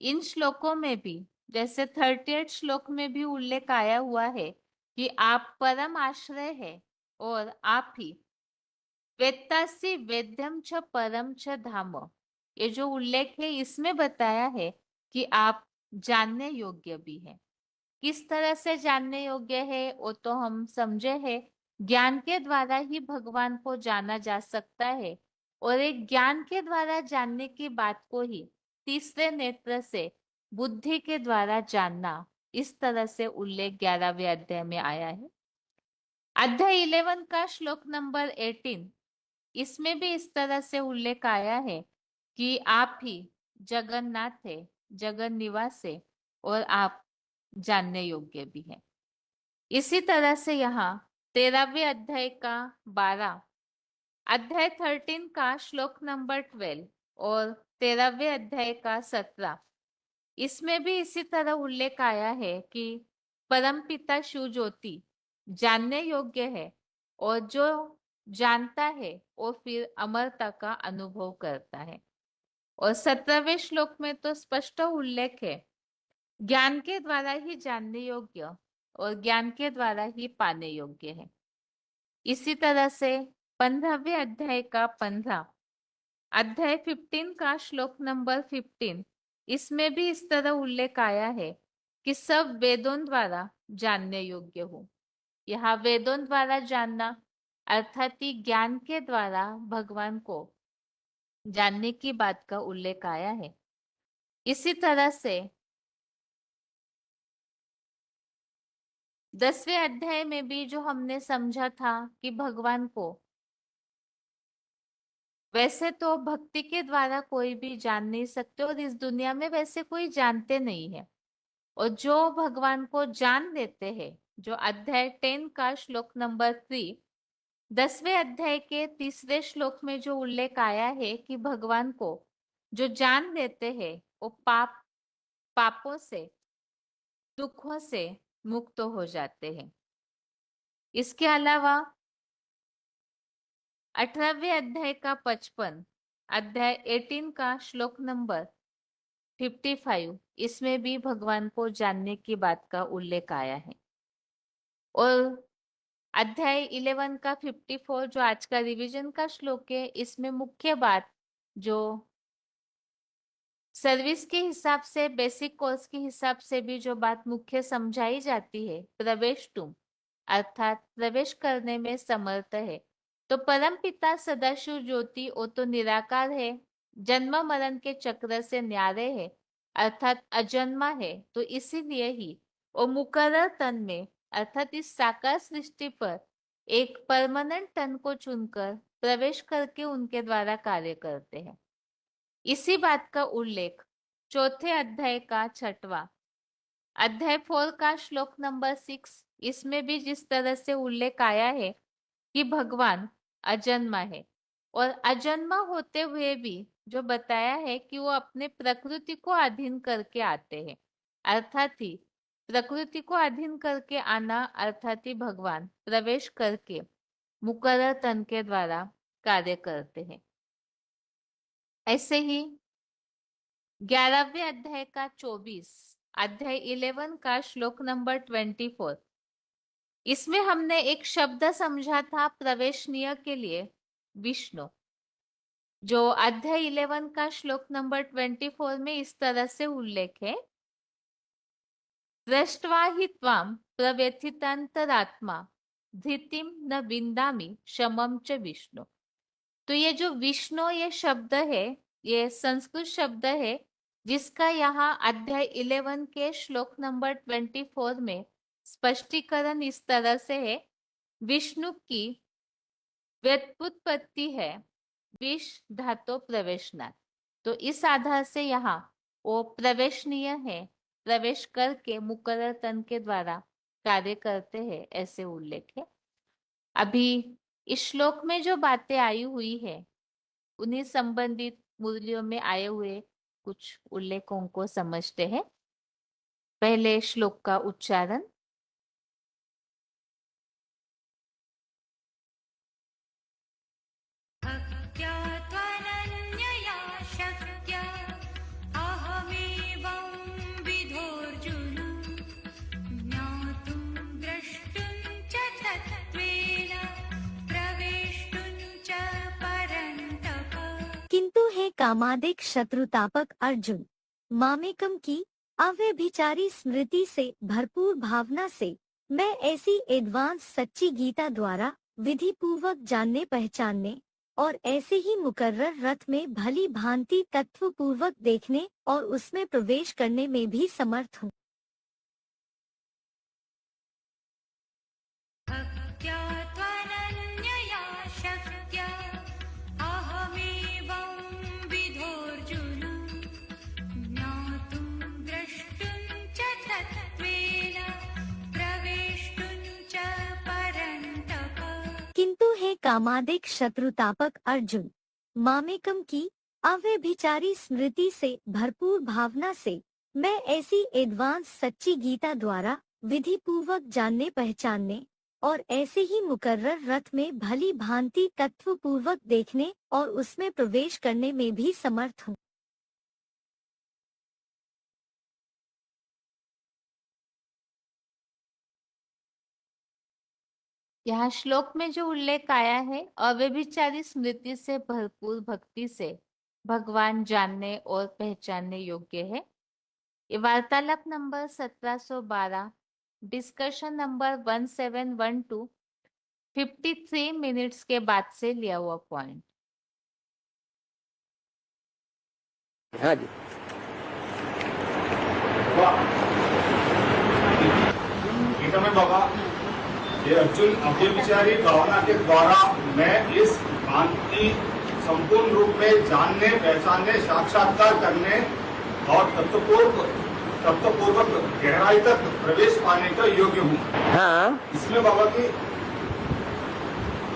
इन श्लोकों में भी जैसे 38 श्लोक में भी उल्लेख आया हुआ है कि आप परम आश्रय है और आप ही वेत्तासि वेद्यम छ परम छ धाम, ये जो उल्लेख है इसमें बताया है कि आप जानने योग्य भी हैं। किस तरह से जानने योग्य है वो तो हम समझे हैं, ज्ञान के द्वारा ही भगवान को जाना जा सकता है, और एक ज्ञान के द्वारा जानने की बात को ही तीसरे नेत्र से बुद्धि के द्वारा जानना, इस तरह से उल्लेख 11वें अध्याय में आया है। अध्याय 11 का श्लोक नंबर 18, इसमें भी इस तरह से उल्लेख आया है कि आप ही जगन्नाथ है, जगन निवास है, और आप जानने योग्य भी है। इसी तरह से यहाँ 13वें अध्याय का 12 अध्याय 13 का श्लोक नंबर 12 और 13वें अध्याय का 17, इसमें भी इसी तरह उल्लेख आया है कि परमपिता शिव ज्योति जानने योग्य है और जो जानता है वो फिर अमरता का अनुभव करता है। और 17वें श्लोक में तो स्पष्ट उल्लेख है, ज्ञान के द्वारा ही जानने योग्य और ज्ञान के द्वारा ही पाने योग्य है। इसी तरह से 15वें अध्याय का 15, अध्याय 15 का श्लोक नंबर 15, इसमें भी इस तरह उल्लेख आया है कि सब वेदों द्वारा जानने योग्य हो। यहाँ वेदों द्वारा जानना अर्थात ही ज्ञान के द्वारा भगवान को जानने की बात का उल्लेख आया है। इसी तरह से 10वें अध्याय में भी जो हमने समझा था कि भगवान को वैसे तो भक्ति के द्वारा कोई भी जान नहीं सकते और इस दुनिया में वैसे कोई जानते नहीं है, और जो भगवान को जान लेते हैं, जो अध्याय 10 का श्लोक नंबर 3, 10वें अध्याय के 3रे श्लोक में जो उल्लेख आया है कि भगवान को जो जान लेते हैं वो पापों से, दुखों से मुक्त हो जाते हैं। इसके अलावा 18वें अध्याय का 55, अध्याय 18 का श्लोक नंबर 55, इसमें भी भगवान को जानने की बात का उल्लेख आया है। और अध्याय 11 का 54 जो आज का रिवीजन का श्लोक है, इसमें मुख्य बात जो सर्विस के हिसाब से, बेसिक कोर्स के हिसाब से भी जो बात मुख्य समझाई जाती है, प्रवेश तुम अर्थात प्रवेश करने में समर्थ है। तो परम पिता सदाशिव ज्योति वो तो निराकार है, जन्म मरण के चक्र से न्यारे है अर्थात अजन्मा है, तो इसीलिए ही वो मुकर्रर तन में अर्थात इस साकार सृष्टि पर एक परमानेंट तन को चुनकर प्रवेश करके उनके द्वारा कार्य करते हैं। इसी बात का उल्लेख 4थे अध्याय का 6वां, अध्याय 4 का श्लोक नंबर 6, इसमें भी जिस तरह से उल्लेख आया है कि भगवान अजन्मा है, और अजन्मा होते हुए भी जो बताया है कि वो अपने प्रकृति को अधीन करके आते हैं, अर्थात ही प्रकृति को अधीन करके आना अर्थात ही भगवान प्रवेश करके मुकर्रर तन के द्वारा कार्य करते हैं। ऐसे ही 11वें अध्याय का 24, अध्याय 11 का श्लोक नंबर 24, इसमें हमने एक शब्द समझा था प्रवेशनीय के लिए विष्णु, जो अध्याय 11 का श्लोक नंबर 24 में इस तरह से उल्लेख है, दृष्ट्वा हि त्वां प्रव्यथितांतरात्मा धृतिम न विंदामि शमम च विष्णु। तो ये जो विष्णु ये शब्द है, ये संस्कृत शब्द है जिसका यहाँ अध्याय 11 के श्लोक नंबर 24 में स्पष्टीकरण इस तरह से है, विष्णु की व्युत्पत्ति है विष धातु प्रवेशनाथ। तो इस आधार से यहाँ वो प्रवेशनीय है, प्रवेश करके मुकर्रर तन के द्वारा कार्य करते हैं, ऐसे उल्लेख है। अभी इस श्लोक में जो बातें आई हुई है उन्हीं संबंधित मुरलियों में आए हुए कुछ उल्लेखों को समझते हैं। पहले श्लोक का उच्चारण। भक्त्या त्वनन्यया शक्त्या अहमेवं विधोऽर्जुन ज्ञातुं द्रष्टुं च तत्त्वेन प्रवेष्टुं च परन्तप। किंतु हे कामादिक शत्रुतापक अर्जुन, मामेकम की अव्यभिचारी स्मृति से भरपूर भावना से मैं ऐसी एडवांस सच्ची गीता द्वारा विधि पूर्वक जानने पहचानने और ऐसे ही मुकर्रर रथ में भली भांति तत्व पूर्वक देखने और उसमें प्रवेश करने में भी समर्थ हूँ। भक्त्या त्वनन्यया शक्त्या अहमेवं विधोऽर्जुन ज्ञातुं द्रष्टुं च तत्त्वेन प्रवेष्टुं च परन्तप। किंतु हे कामादिक शत्रुतापक अर्जुन, मामेकम की अव्यभिचारी स्मृति से भरपूर भावना से मैं ऐसी एडवांस सच्ची गीता द्वारा विधि पूर्वक जानने पहचानने और ऐसे ही मुकर्रर रथ में भली भांति तत्व पूर्वक देखने और उसमें प्रवेश करने में भी समर्थ हूँ। यहाँ श्लोक में जो उल्लेख आया है, अव्यभिचारी स्मृति से भरपूर भक्ति से भगवान जानने और पहचानने योग्य है। ये वार्तालाप नंबर 1712, डिस्कशन नंबर 1712, 53 मिनट्स के बाद से लिया हुआ पॉइंट। हाँ जी, गीता में बाबा ये अर्जुन अव्यभिचारी भावना के द्वारा मैं इस भांति संपूर्ण रूप में जानने, पहचानने, साक्षात्कार करने और तत्वपूर्वक गहराई तक प्रवेश पाने का योग्य हूँ। हाँ, इसमें बाबा की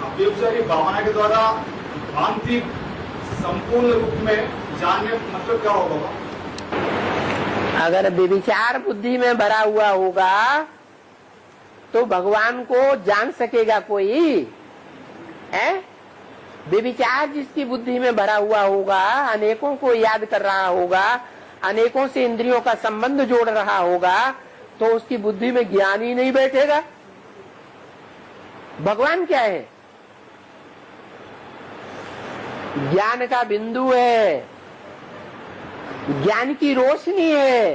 अव्यभिचारी भावना के द्वारा भांति संपूर्ण रूप में जानने मतलब क्या होगा बाबा? अगर व्यभिचार बुद्धि में भरा हुआ होगा तो भगवान को जान सकेगा कोई? है व्यभिचार जिसकी बुद्धि में भरा हुआ होगा, अनेकों को याद कर रहा होगा, अनेकों से इंद्रियों का संबंध जोड़ रहा होगा, तो उसकी बुद्धि में ज्ञान ही नहीं बैठेगा। भगवान क्या है? ज्ञान का बिंदु है, ज्ञान की रोशनी है।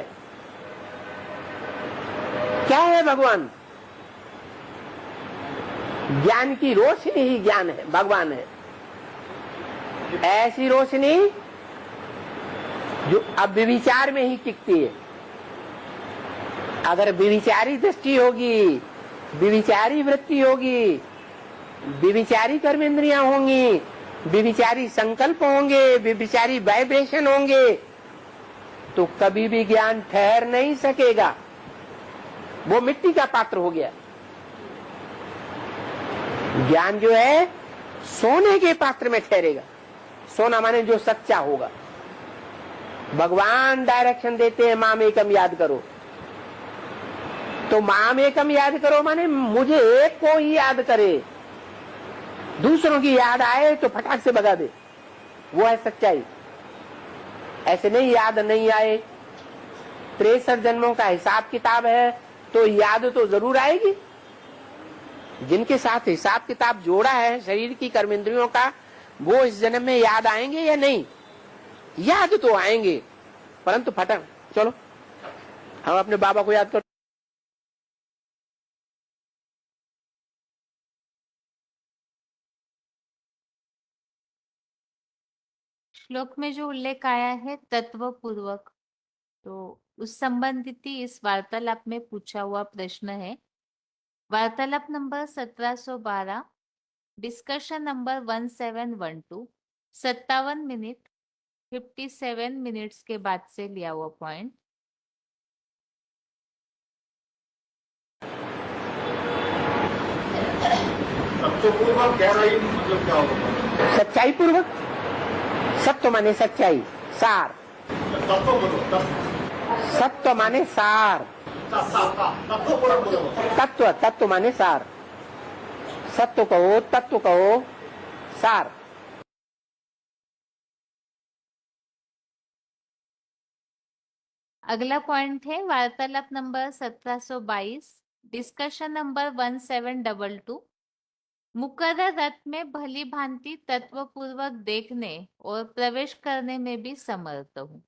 क्या है भगवान? ज्ञान की रोशनी ही ज्ञान है, भगवान है। ऐसी रोशनी जो अब व्यभिचार में ही टिकती है। अगर व्यभिचारी दृष्टि होगी, व्यभिचारी वृत्ति होगी, व्यभिचारी कर्मेंद्रियां होंगी, व्यभिचारी संकल्प होंगे, व्यभिचारी वाइब्रेशन होंगे, तो कभी भी ज्ञान ठहर नहीं सकेगा। वो मिट्टी का पात्र हो गया। ज्ञान जो है सोने के पात्र में ठहरेगा। सोना माने जो सच्चा होगा। भगवान डायरेक्शन देते हैं, मामेकम याद करो। तो मामेकम याद करो माने मुझे एक को ही याद करे, दूसरों की याद आए तो फटाक से भगा दे। वो है सच्चाई। ऐसे नहीं याद नहीं आए। 63 जन्मों का हिसाब किताब है तो याद तो जरूर आएगी। जिनके साथ हिसाब किताब जोड़ा है शरीर की कर्मेंद्रियों का, वो इस जन्म में याद आएंगे या नहीं? याद तो आएंगे, परंतु फटक। चलो हम अपने बाबा को याद करो। श्लोक में जो उल्लेख आया है तत्व पूर्वक, तो उस संबंधित ही इस वार्तालाप में पूछा हुआ प्रश्न है। वार्तालाप number 1712, discussion number 1712, 57 minute 57 minutes के बाद से लिया हुआ पॉइंट। तत्वपूर्वक गहराई मतलब क्या होगा? सच्चाई पूर्वक। सत्य माने सच्चाई, सार। सत्य माने सार। तत्व, तत्व माने सार। सत्य कहो, तत्व कहो, सार। अगला पॉइंट है वार्तालाप नंबर 1722, डिस्कशन नंबर 1722, मुकर्रर रथ में भली भांति तत्व पूर्वक देखने और प्रवेश करने में भी समर्थ हूँ।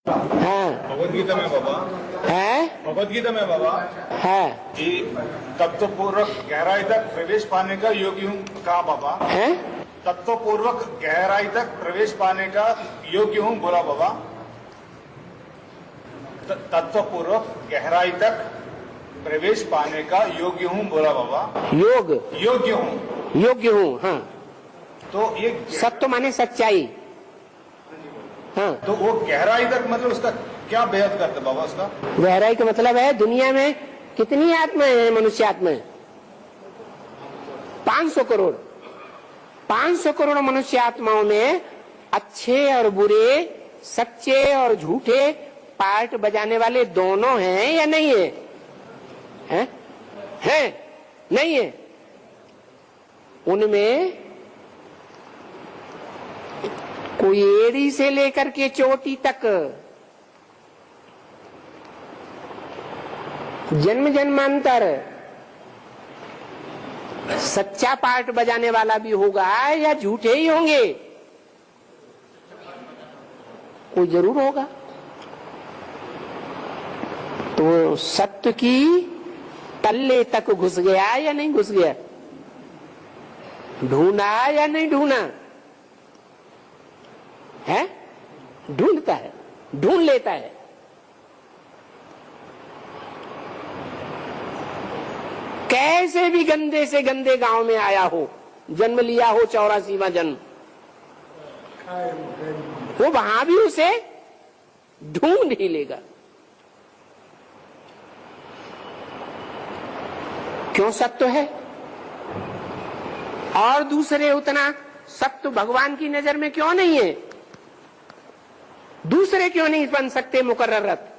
भगवद गीता में बाबा है, भगवद गीता में बाबा है कि तत्वपूर्वक गहराई तक प्रवेश पाने का योग्य हूँ कहा बाबा? है। तत्वपूर्वक गहराई तक प्रवेश पाने का योग्य हूँ बोला बाबा। तत्वपूर्वक गहराई तक प्रवेश पाने का योग्य हूँ बोला बाबा। योग्य हूँ, योग्य हूँ। हाँ, तो ये सत्य माने सच्चाई। हाँ, तो वो गहराई तक मतलब उसका क्या बेहद करते बाबा? उसका गहराई का मतलब है दुनिया में कितनी आत्माएं हैं मनुष्य आत्माएं? 500 करोड़। 500 करोड़ मनुष्य आत्माओं में अच्छे और बुरे, सच्चे और झूठे पार्ट बजाने वाले दोनों हैं या नहीं है? हैं? नहीं है। उनमें कोई एड़ी से लेकर के चोटी तक जन्म जन्मांतर सच्चा पार्ट बजाने वाला भी होगा या झूठे ही होंगे? कोई जरूर होगा। तो सत्य की तल्ले तक घुस गया या नहीं घुस गया? ढूंढा या नहीं ढूंढा? है? ढूंढता है, ढूंढ लेता है। कैसे भी गंदे से गंदे गांव में आया हो, जन्म लिया हो 84वां जन्म, वो वहां भी उसे ढूंढ ही लेगा। क्यों? सत्य है। और दूसरे उतना सत्य भगवान की नजर में क्यों नहीं है? दूसरे क्यों नहीं बन सकते मुकर्ररत?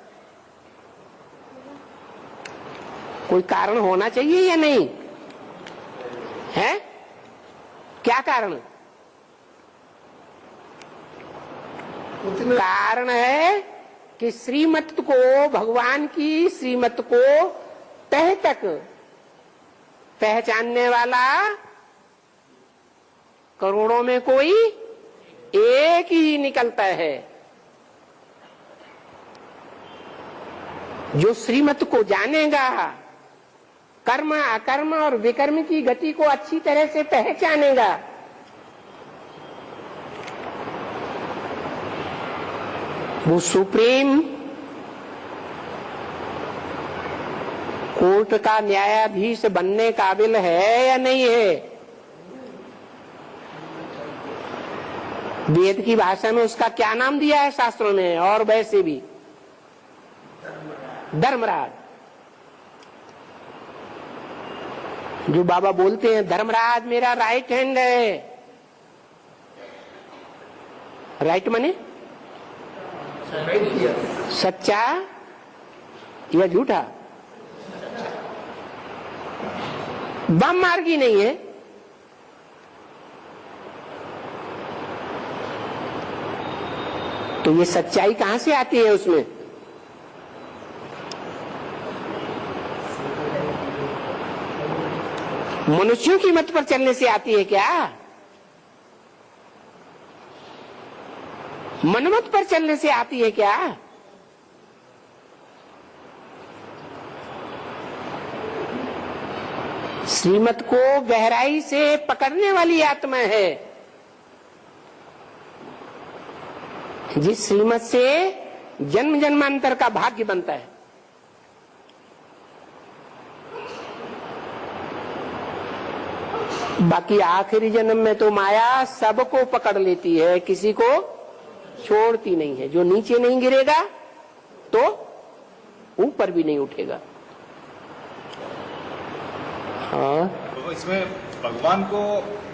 कोई कारण होना चाहिए या नहीं है? क्या कारण? कारण है कि श्रीमत को, भगवान की श्रीमत को तह तक पहचानने वाला करोड़ों में कोई एक ही निकलता है। जो श्रीमत को जानेगा, कर्म अकर्म और विकर्म की गति को अच्छी तरह से पहचानेगा, वो सुप्रीम कोर्ट का न्यायाधीश बनने काबिल है या नहीं है? वेद की भाषा में उसका क्या नाम दिया है शास्त्रों में? और वैसे भी धर्मराज। जो बाबा बोलते हैं धर्मराज मेरा राइट हैंड है। राइट माने सच्चा या झूठा? बम मार्गी नहीं है। तो ये सच्चाई कहां से आती है उसमें? मनुष्यों की मत पर चलने से आती है क्या? मनमत पर चलने से आती है क्या? श्रीमत को गहराई से पकड़ने वाली आत्मा है, जिस श्रीमत से जन्म जन्मांतर का भाग्य बनता है। बाकी आखिरी जन्म में तो माया सबको पकड़ लेती है, किसी को छोड़ती नहीं है। जो नीचे नहीं गिरेगा तो ऊपर भी नहीं उठेगा। हाँ, तो इसमें भगवान को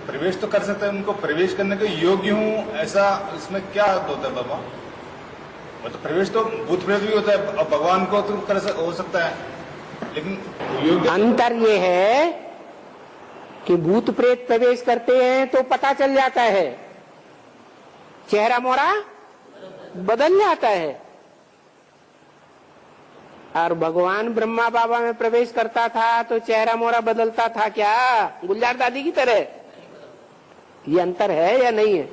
प्रवेश तो कर सकते हैं, उनको प्रवेश करने के योग्य हूँ, ऐसा इसमें क्या होता है बाबा? मतलब प्रवेश तो भूत प्रेत भी होता है, अब भगवान को तो हो सकता है, लेकिन योग्य अंतर ये है कि भूत प्रेत प्रवेश करते हैं तो पता चल जाता है, चेहरा मोहरा बदल जाता है। और भगवान ब्रह्मा बाबा में प्रवेश करता था तो चेहरा मोहरा बदलता था क्या? गुलजार दादी की तरह? ये अंतर है या नहीं है?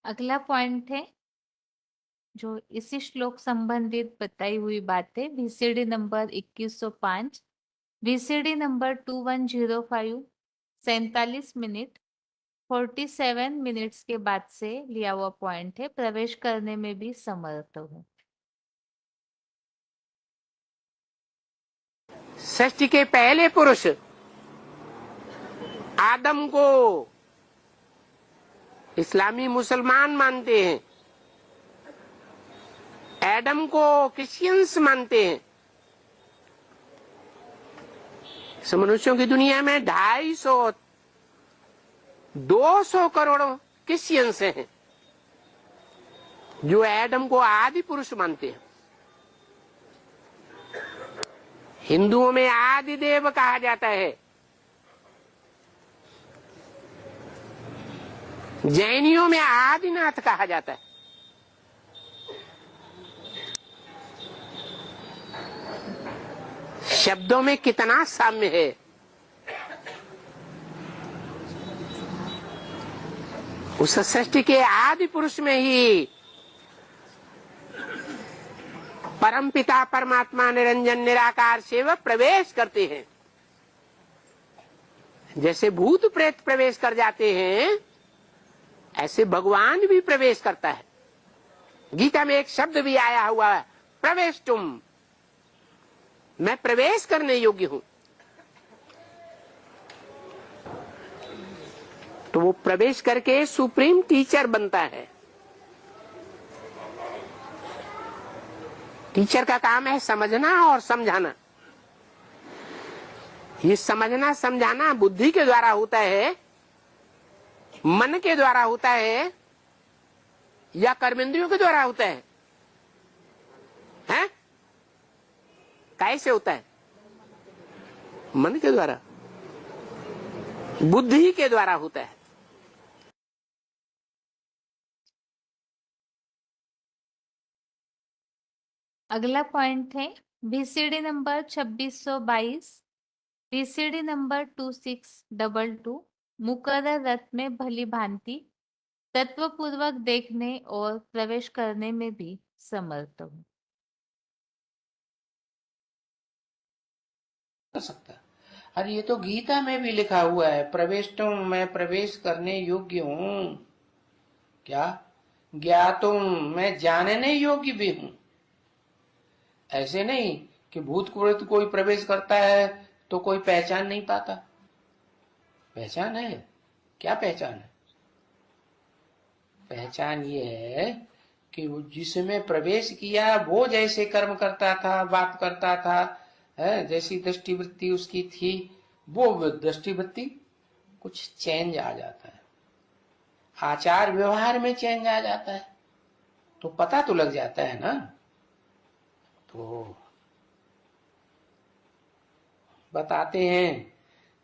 अगला पॉइंट है जो इसी श्लोक संबंधित बताई हुई बातें, VCD number 2105, VCD number 2105, 47 minute 47 minutes के बाद से लिया हुआ पॉइंट है। प्रवेश करने में भी समर्थ हूँ। सृष्टि के पहले पुरुष आदम को इस्लामी मुसलमान मानते हैं, एडम को क्रिश्चियंस मानते हैं। इस मनुष्यों की दुनिया में 250 200 करोड़ क्रिश्चियंस हैं जो एडम को आदि पुरुष मानते हैं। हिंदुओं में आदि देव कहा जाता है, जैनियों में आदिनाथ कहा जाता है। शब्दों में कितना साम्य है। उस सृष्टि के आदि पुरुष में ही परमपिता परमात्मा निरंजन निराकार से वह प्रवेश करते हैं। जैसे भूत प्रेत प्रवेश कर जाते हैं, ऐसे भगवान भी प्रवेश करता है। गीता में एक शब्द भी आया हुआ है, प्रवेश तुम, मैं प्रवेश करने योग्य हूं। तो वो प्रवेश करके सुप्रीम टीचर बनता है। टीचर का काम है समझना और समझाना। ये समझना समझाना बुद्धि के द्वारा होता है, मन के द्वारा होता है, या कर्मेंद्रियों के द्वारा होता है? हैं? कैसे होता है? मन के द्वारा, बुद्धि के द्वारा होता है। अगला पॉइंट है VCD नंबर 2622, VCD नंबर 2622। मुकर्रर रथ में भली भांति तत्वपूर्वक देखने और प्रवेश करने में भी समर्थ हूँ। कर सकता है। अरे ये तो गीता में भी लिखा हुआ है, प्रवेश तुम, मैं प्रवेश करने योग्य हूँ। क्या? ज्ञातुम, मैं जानने योग्य भी हूँ। ऐसे नहीं कि भूत प्रेत कोई प्रवेश करता है तो कोई पहचान नहीं पाता। पहचान है। क्या पहचान है? पहचान ये है कि वो जिसमें प्रवेश किया वो जैसे कर्म करता था, बात करता था, है, जैसी दृष्टिवृत्ति उसकी थी, वो दृष्टिवृत्ति कुछ चेंज आ जाता है, आचार व्यवहार में चेंज आ जाता है, तो पता तो लग जाता है ना। तो बताते हैं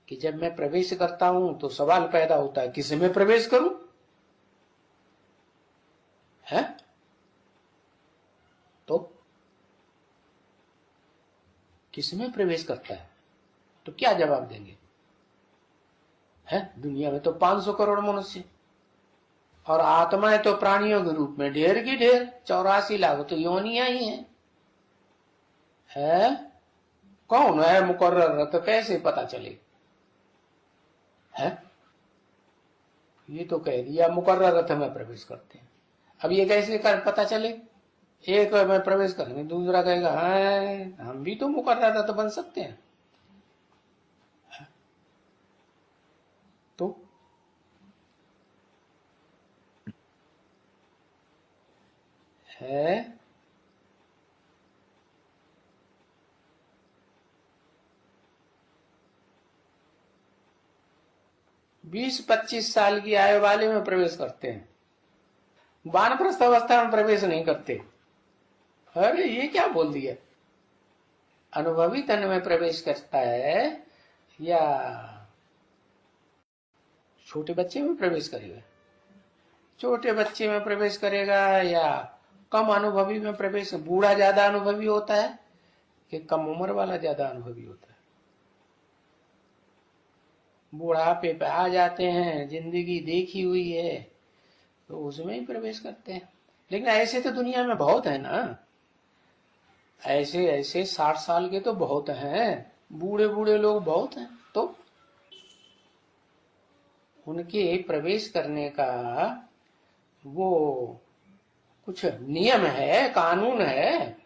कि जब मैं प्रवेश करता हूं तो सवाल पैदा होता है, किस में प्रवेश करूं? है? तो किस में प्रवेश करता है? तो क्या जवाब देंगे? है? दुनिया में तो 500 करोड़ मनुष्य, और आत्माएं तो प्राणियों के रूप में ढेर की ढेर, 84 लाख तो योनियां ही हैं। है? कौन है मुकर्रर रथ? कैसे पता चले? है? ये तो कह दिया मुकर्रर रथ में प्रवेश करते हैं। अब ये कैसे कर पता चले? एक में प्रवेश करेंगे, दूसरा कहेगा हाँ हम भी तो मुकर्रर रथ बन सकते हैं। तो है 20-25 साल की आयु वाले में प्रवेश करते हैं, वानप्रस्थ अवस्था में प्रवेश नहीं करते। अरे ये क्या बोल दिया? अनुभवी तन में प्रवेश करता है या छोटे बच्चे में प्रवेश करेगा? छोटे बच्चे में प्रवेश करेगा या कम अनुभवी में प्रवेश? बूढ़ा ज्यादा अनुभवी होता है कि कम उम्र वाला ज्यादा अनुभवी होता है? बुढ़ापे पे आ जाते हैं, जिंदगी देखी हुई है तो उसमें ही प्रवेश करते हैं। लेकिन ऐसे तो दुनिया में बहुत है ना, ऐसे ऐसे 60 साल के तो बहुत हैं, बूढ़े बूढ़े लोग बहुत हैं। तो उनके प्रवेश करने का वो कुछ नियम है, कानून है?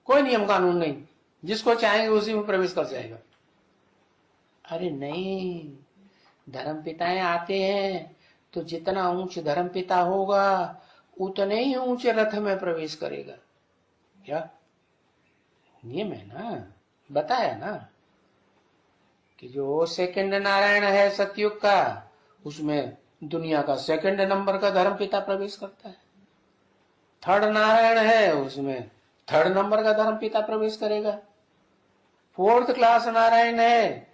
कोई नियम कानून नहीं, जिसको चाहेंगे उसी में प्रवेश कर जाएगा। अरे नहीं, धर्म पिताएं आते हैं तो जितना ऊंच धर्म पिता होगा उतने ही ऊंचे रथ में प्रवेश करेगा। क्या नियम है ना, बताया ना कि जो सेकंड नारायण है सतयुग का, उसमें दुनिया का सेकंड नंबर का धर्म पिता प्रवेश करता है। थर्ड नारायण है, उसमें थर्ड नंबर का धर्म पिता प्रवेश करेगा। फोर्थ क्लास नारायण है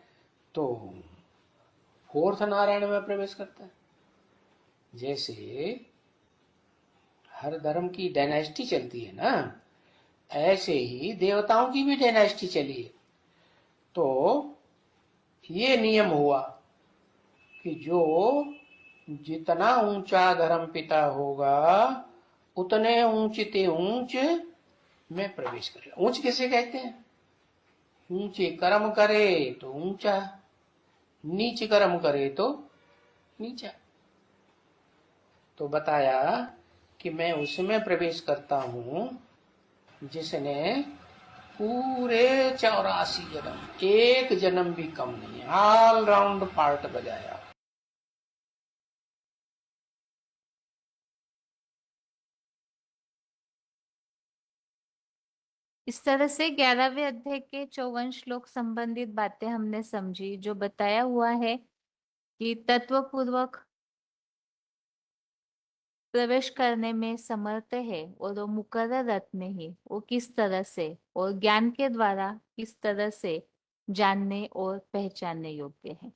तो फोर्थ नारायण में प्रवेश करता है। जैसे हर धर्म की डायनेस्टी चलती है ना, ऐसे ही देवताओं की भी डायनेस्टी चली है। तो ये नियम हुआ कि जो जितना ऊंचा धर्म पिता होगा उतने ऊंचते ऊंच में प्रवेश करेगा। ऊंच किसे कहते हैं? ऊंचे कर्म करे तो ऊंचा, नीच कर्म करे तो नीचा। तो बताया कि मैं उसमें प्रवेश करता हूं जिसने पूरे 84 जन्म, एक जन्म भी कम नहीं, ऑल राउंड पार्ट बजाया। इस तरह से 11वें अध्याय के 54 श्लोक संबंधित बातें हमने समझी। जो बताया हुआ है कि तत्वपूर्वक प्रवेश करने में समर्थ है और वो मुकर्रर रथ में ही वो किस तरह से और ज्ञान के द्वारा किस तरह से जानने और पहचानने योग्य है,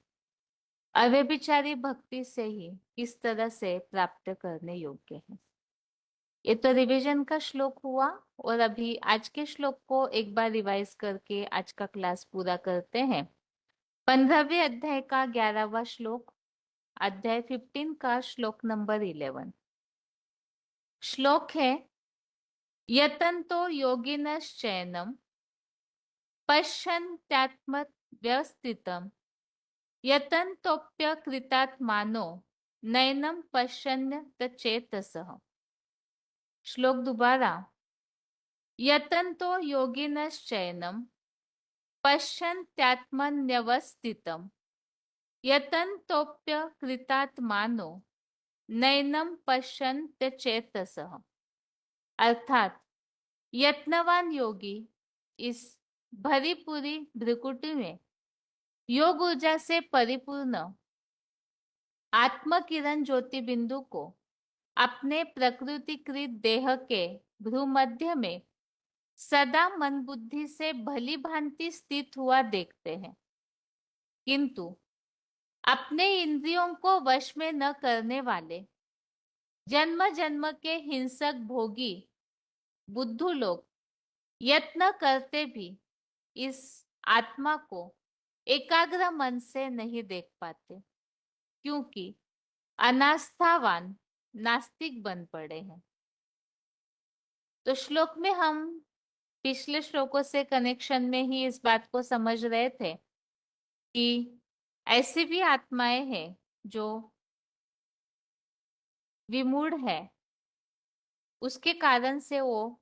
अव्यभिचारी भक्ति से ही किस तरह से प्राप्त करने योग्य है। ये तो रिवीजन का श्लोक हुआ और अभी आज के श्लोक को एक बार रिवाइज करके आज का क्लास पूरा करते हैं। 15वें अध्याय का 11वां श्लोक, अध्याय 15 का श्लोक नंबर 11। श्लोक है यतन्तो योगिनश्चैनम पश्यन्त्यात्म व्यवस्थितम यतन्तोप्यकृतात्मानो नैनम पश्यन्त चेतसः। श्लोक दोबारा, यतन्तो योगिनश्चैनम पश्यन्त्यात्मन्यवस्थितम यतन्तोप्यकृतात्मानो नैनम पश्यन्त चेतसः। अर्थात यत्नवान योगी इस भरी पूरी भ्रिकुटी में योग ऊर्जा से परिपूर्ण आत्म किरण ज्योति बिंदु को अपने प्रकृतिकृत देह के भ्रूमध्य में सदा मन बुद्धि से भली भांति स्थित हुआ देखते हैं, किंतु अपने इंद्रियों को वश में न करने वाले जन्म जन्म के हिंसक भोगी बुद्धू लोग यत्न करते भी इस आत्मा को एकाग्र मन से नहीं देख पाते, क्योंकि अनास्थावान नास्तिक बन पड़े हैं। तो श्लोक में हम पिछले श्लोकों से कनेक्शन में ही इस बात को समझ रहे थे कि ऐसी भी आत्माएं हैं जो विमूढ़ है, उसके कारण से वो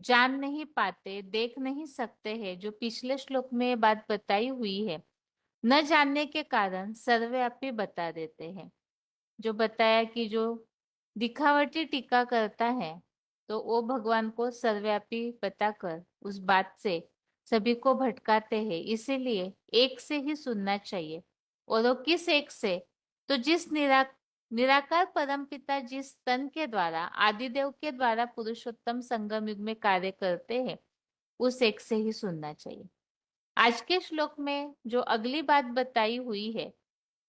जान नहीं पाते, देख नहीं सकते हैं। जो पिछले श्लोक में ये बात बताई हुई है, न जानने के कारण सर्वव्यापी बता देते हैं। जो बताया कि जो दिखावटी टीका करता है तो वो भगवान को सर्वव्यापी बताकर उस बात से सभी को भटकाते हैं। इसीलिए एक से ही सुनना चाहिए। और वो किस एक से? तो जिस निराकार परमपिता जिस तन के द्वारा आदिदेव के द्वारा पुरुषोत्तम संगम युग में कार्य करते हैं, उस एक से ही सुनना चाहिए। आज के श्लोक में जो अगली बात बताई हुई है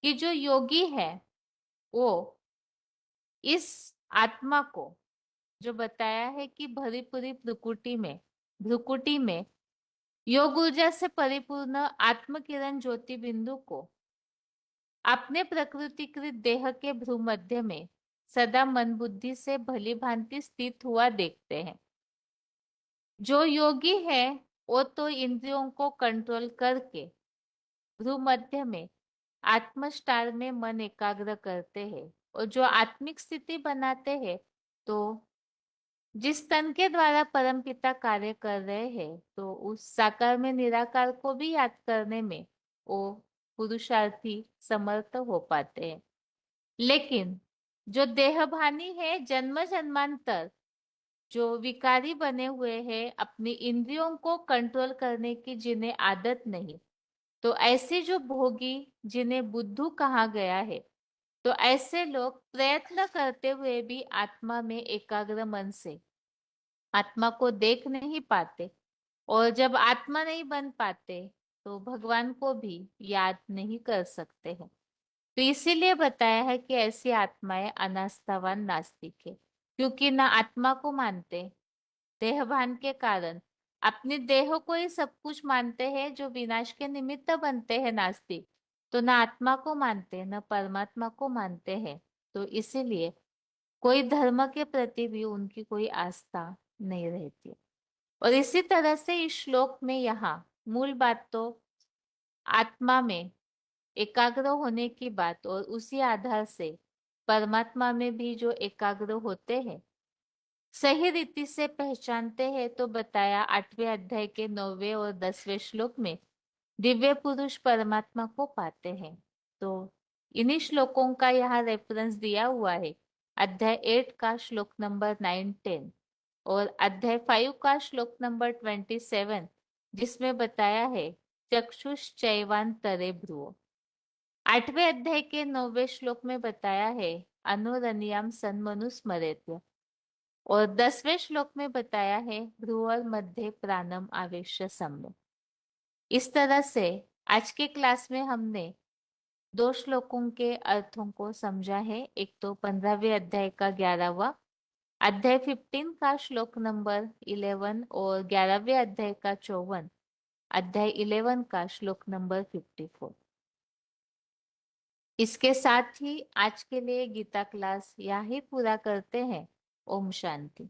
कि जो योगी है वो इस आत्मा को, जो बताया है कि भरी पूरी भ्रुकुटी में योग ऊर्जा से परिपूर्ण आत्म किरण ज्योति बिंदु को अपने प्रकृतिकृत देह के भ्रूमध्य में सदा मन बुद्धि से भली भांति स्थित हुआ देखते हैं। जो योगी है वो तो इंद्रियों को कंट्रोल करके भ्रूमध्य में आत्मस्टार में मन एकाग्र करते हैं और जो आत्मिक स्थिति बनाते हैं, तो जिस तन के द्वारा परमपिता कार्य कर रहे हैं, तो उस साकार में निराकार को भी याद करने में वो पुरुषार्थी समर्थ हो पाते हैं। लेकिन जो देहभानी है, जन्म जन्मांतर जो विकारी बने हुए हैं, अपनी इंद्रियों को कंट्रोल करने की जिन्हें आदत नहीं, तो ऐसे जो भोगी जिन्हें बुद्धू कहा गया है, तो ऐसे लोग प्रयत्न करते हुए भी आत्मा में एकाग्र मन से आत्मा को देख नहीं पाते, और जब आत्मा नहीं बन पाते तो भगवान को भी याद नहीं कर सकते हैं। तो इसीलिए बताया है कि ऐसी आत्माएं अनास्थावान नास्तिक है, क्योंकि ना आत्मा को मानते, देहभान के कारण अपने देह को ही सब कुछ मानते हैं, जो विनाश के निमित्त बनते हैं नास्तिक, तो न आत्मा को मानते न परमात्मा को मानते हैं। तो इसीलिए कोई धर्म के प्रति भी उनकी कोई आस्था नहीं रहती। और इसी तरह से इस श्लोक में यहाँ मूल बात तो आत्मा में एकाग्र होने की बात, और उसी आधार से परमात्मा में भी जो एकाग्र होते हैं, सही रीति से पहचानते हैं, तो बताया 8वें अध्याय के 9वें और 10वें श्लोक में दिव्य पुरुष परमात्मा को पाते हैं। तो इन्हीं श्लोकों का यहाँ रेफरेंस दिया हुआ है, अध्याय 8 का श्लोक नंबर 9, 10 और अध्याय 5 का श्लोक नंबर 27, जिसमें बताया है चक्षुश्चैवांतरे भ्रुवो। 8वें अध्याय के 9वें श्लोक में बताया है अनुरनियम सन्मनुस्मरेत्, और 10वें श्लोक में बताया है भ्रुवर मध्य प्राणम आवेश्य सम्य। इस तरह से आज के क्लास में हमने 2 श्लोकों के अर्थों को समझा है। एक तो 15वें अध्याय का 11वां अध्याय 15 का श्लोक नंबर 11 और 11वें अध्याय का 54 अध्याय 11 का श्लोक नंबर 54। इसके साथ ही आज के लिए गीता क्लास यहाँ ही पूरा करते हैं। ओम शांति।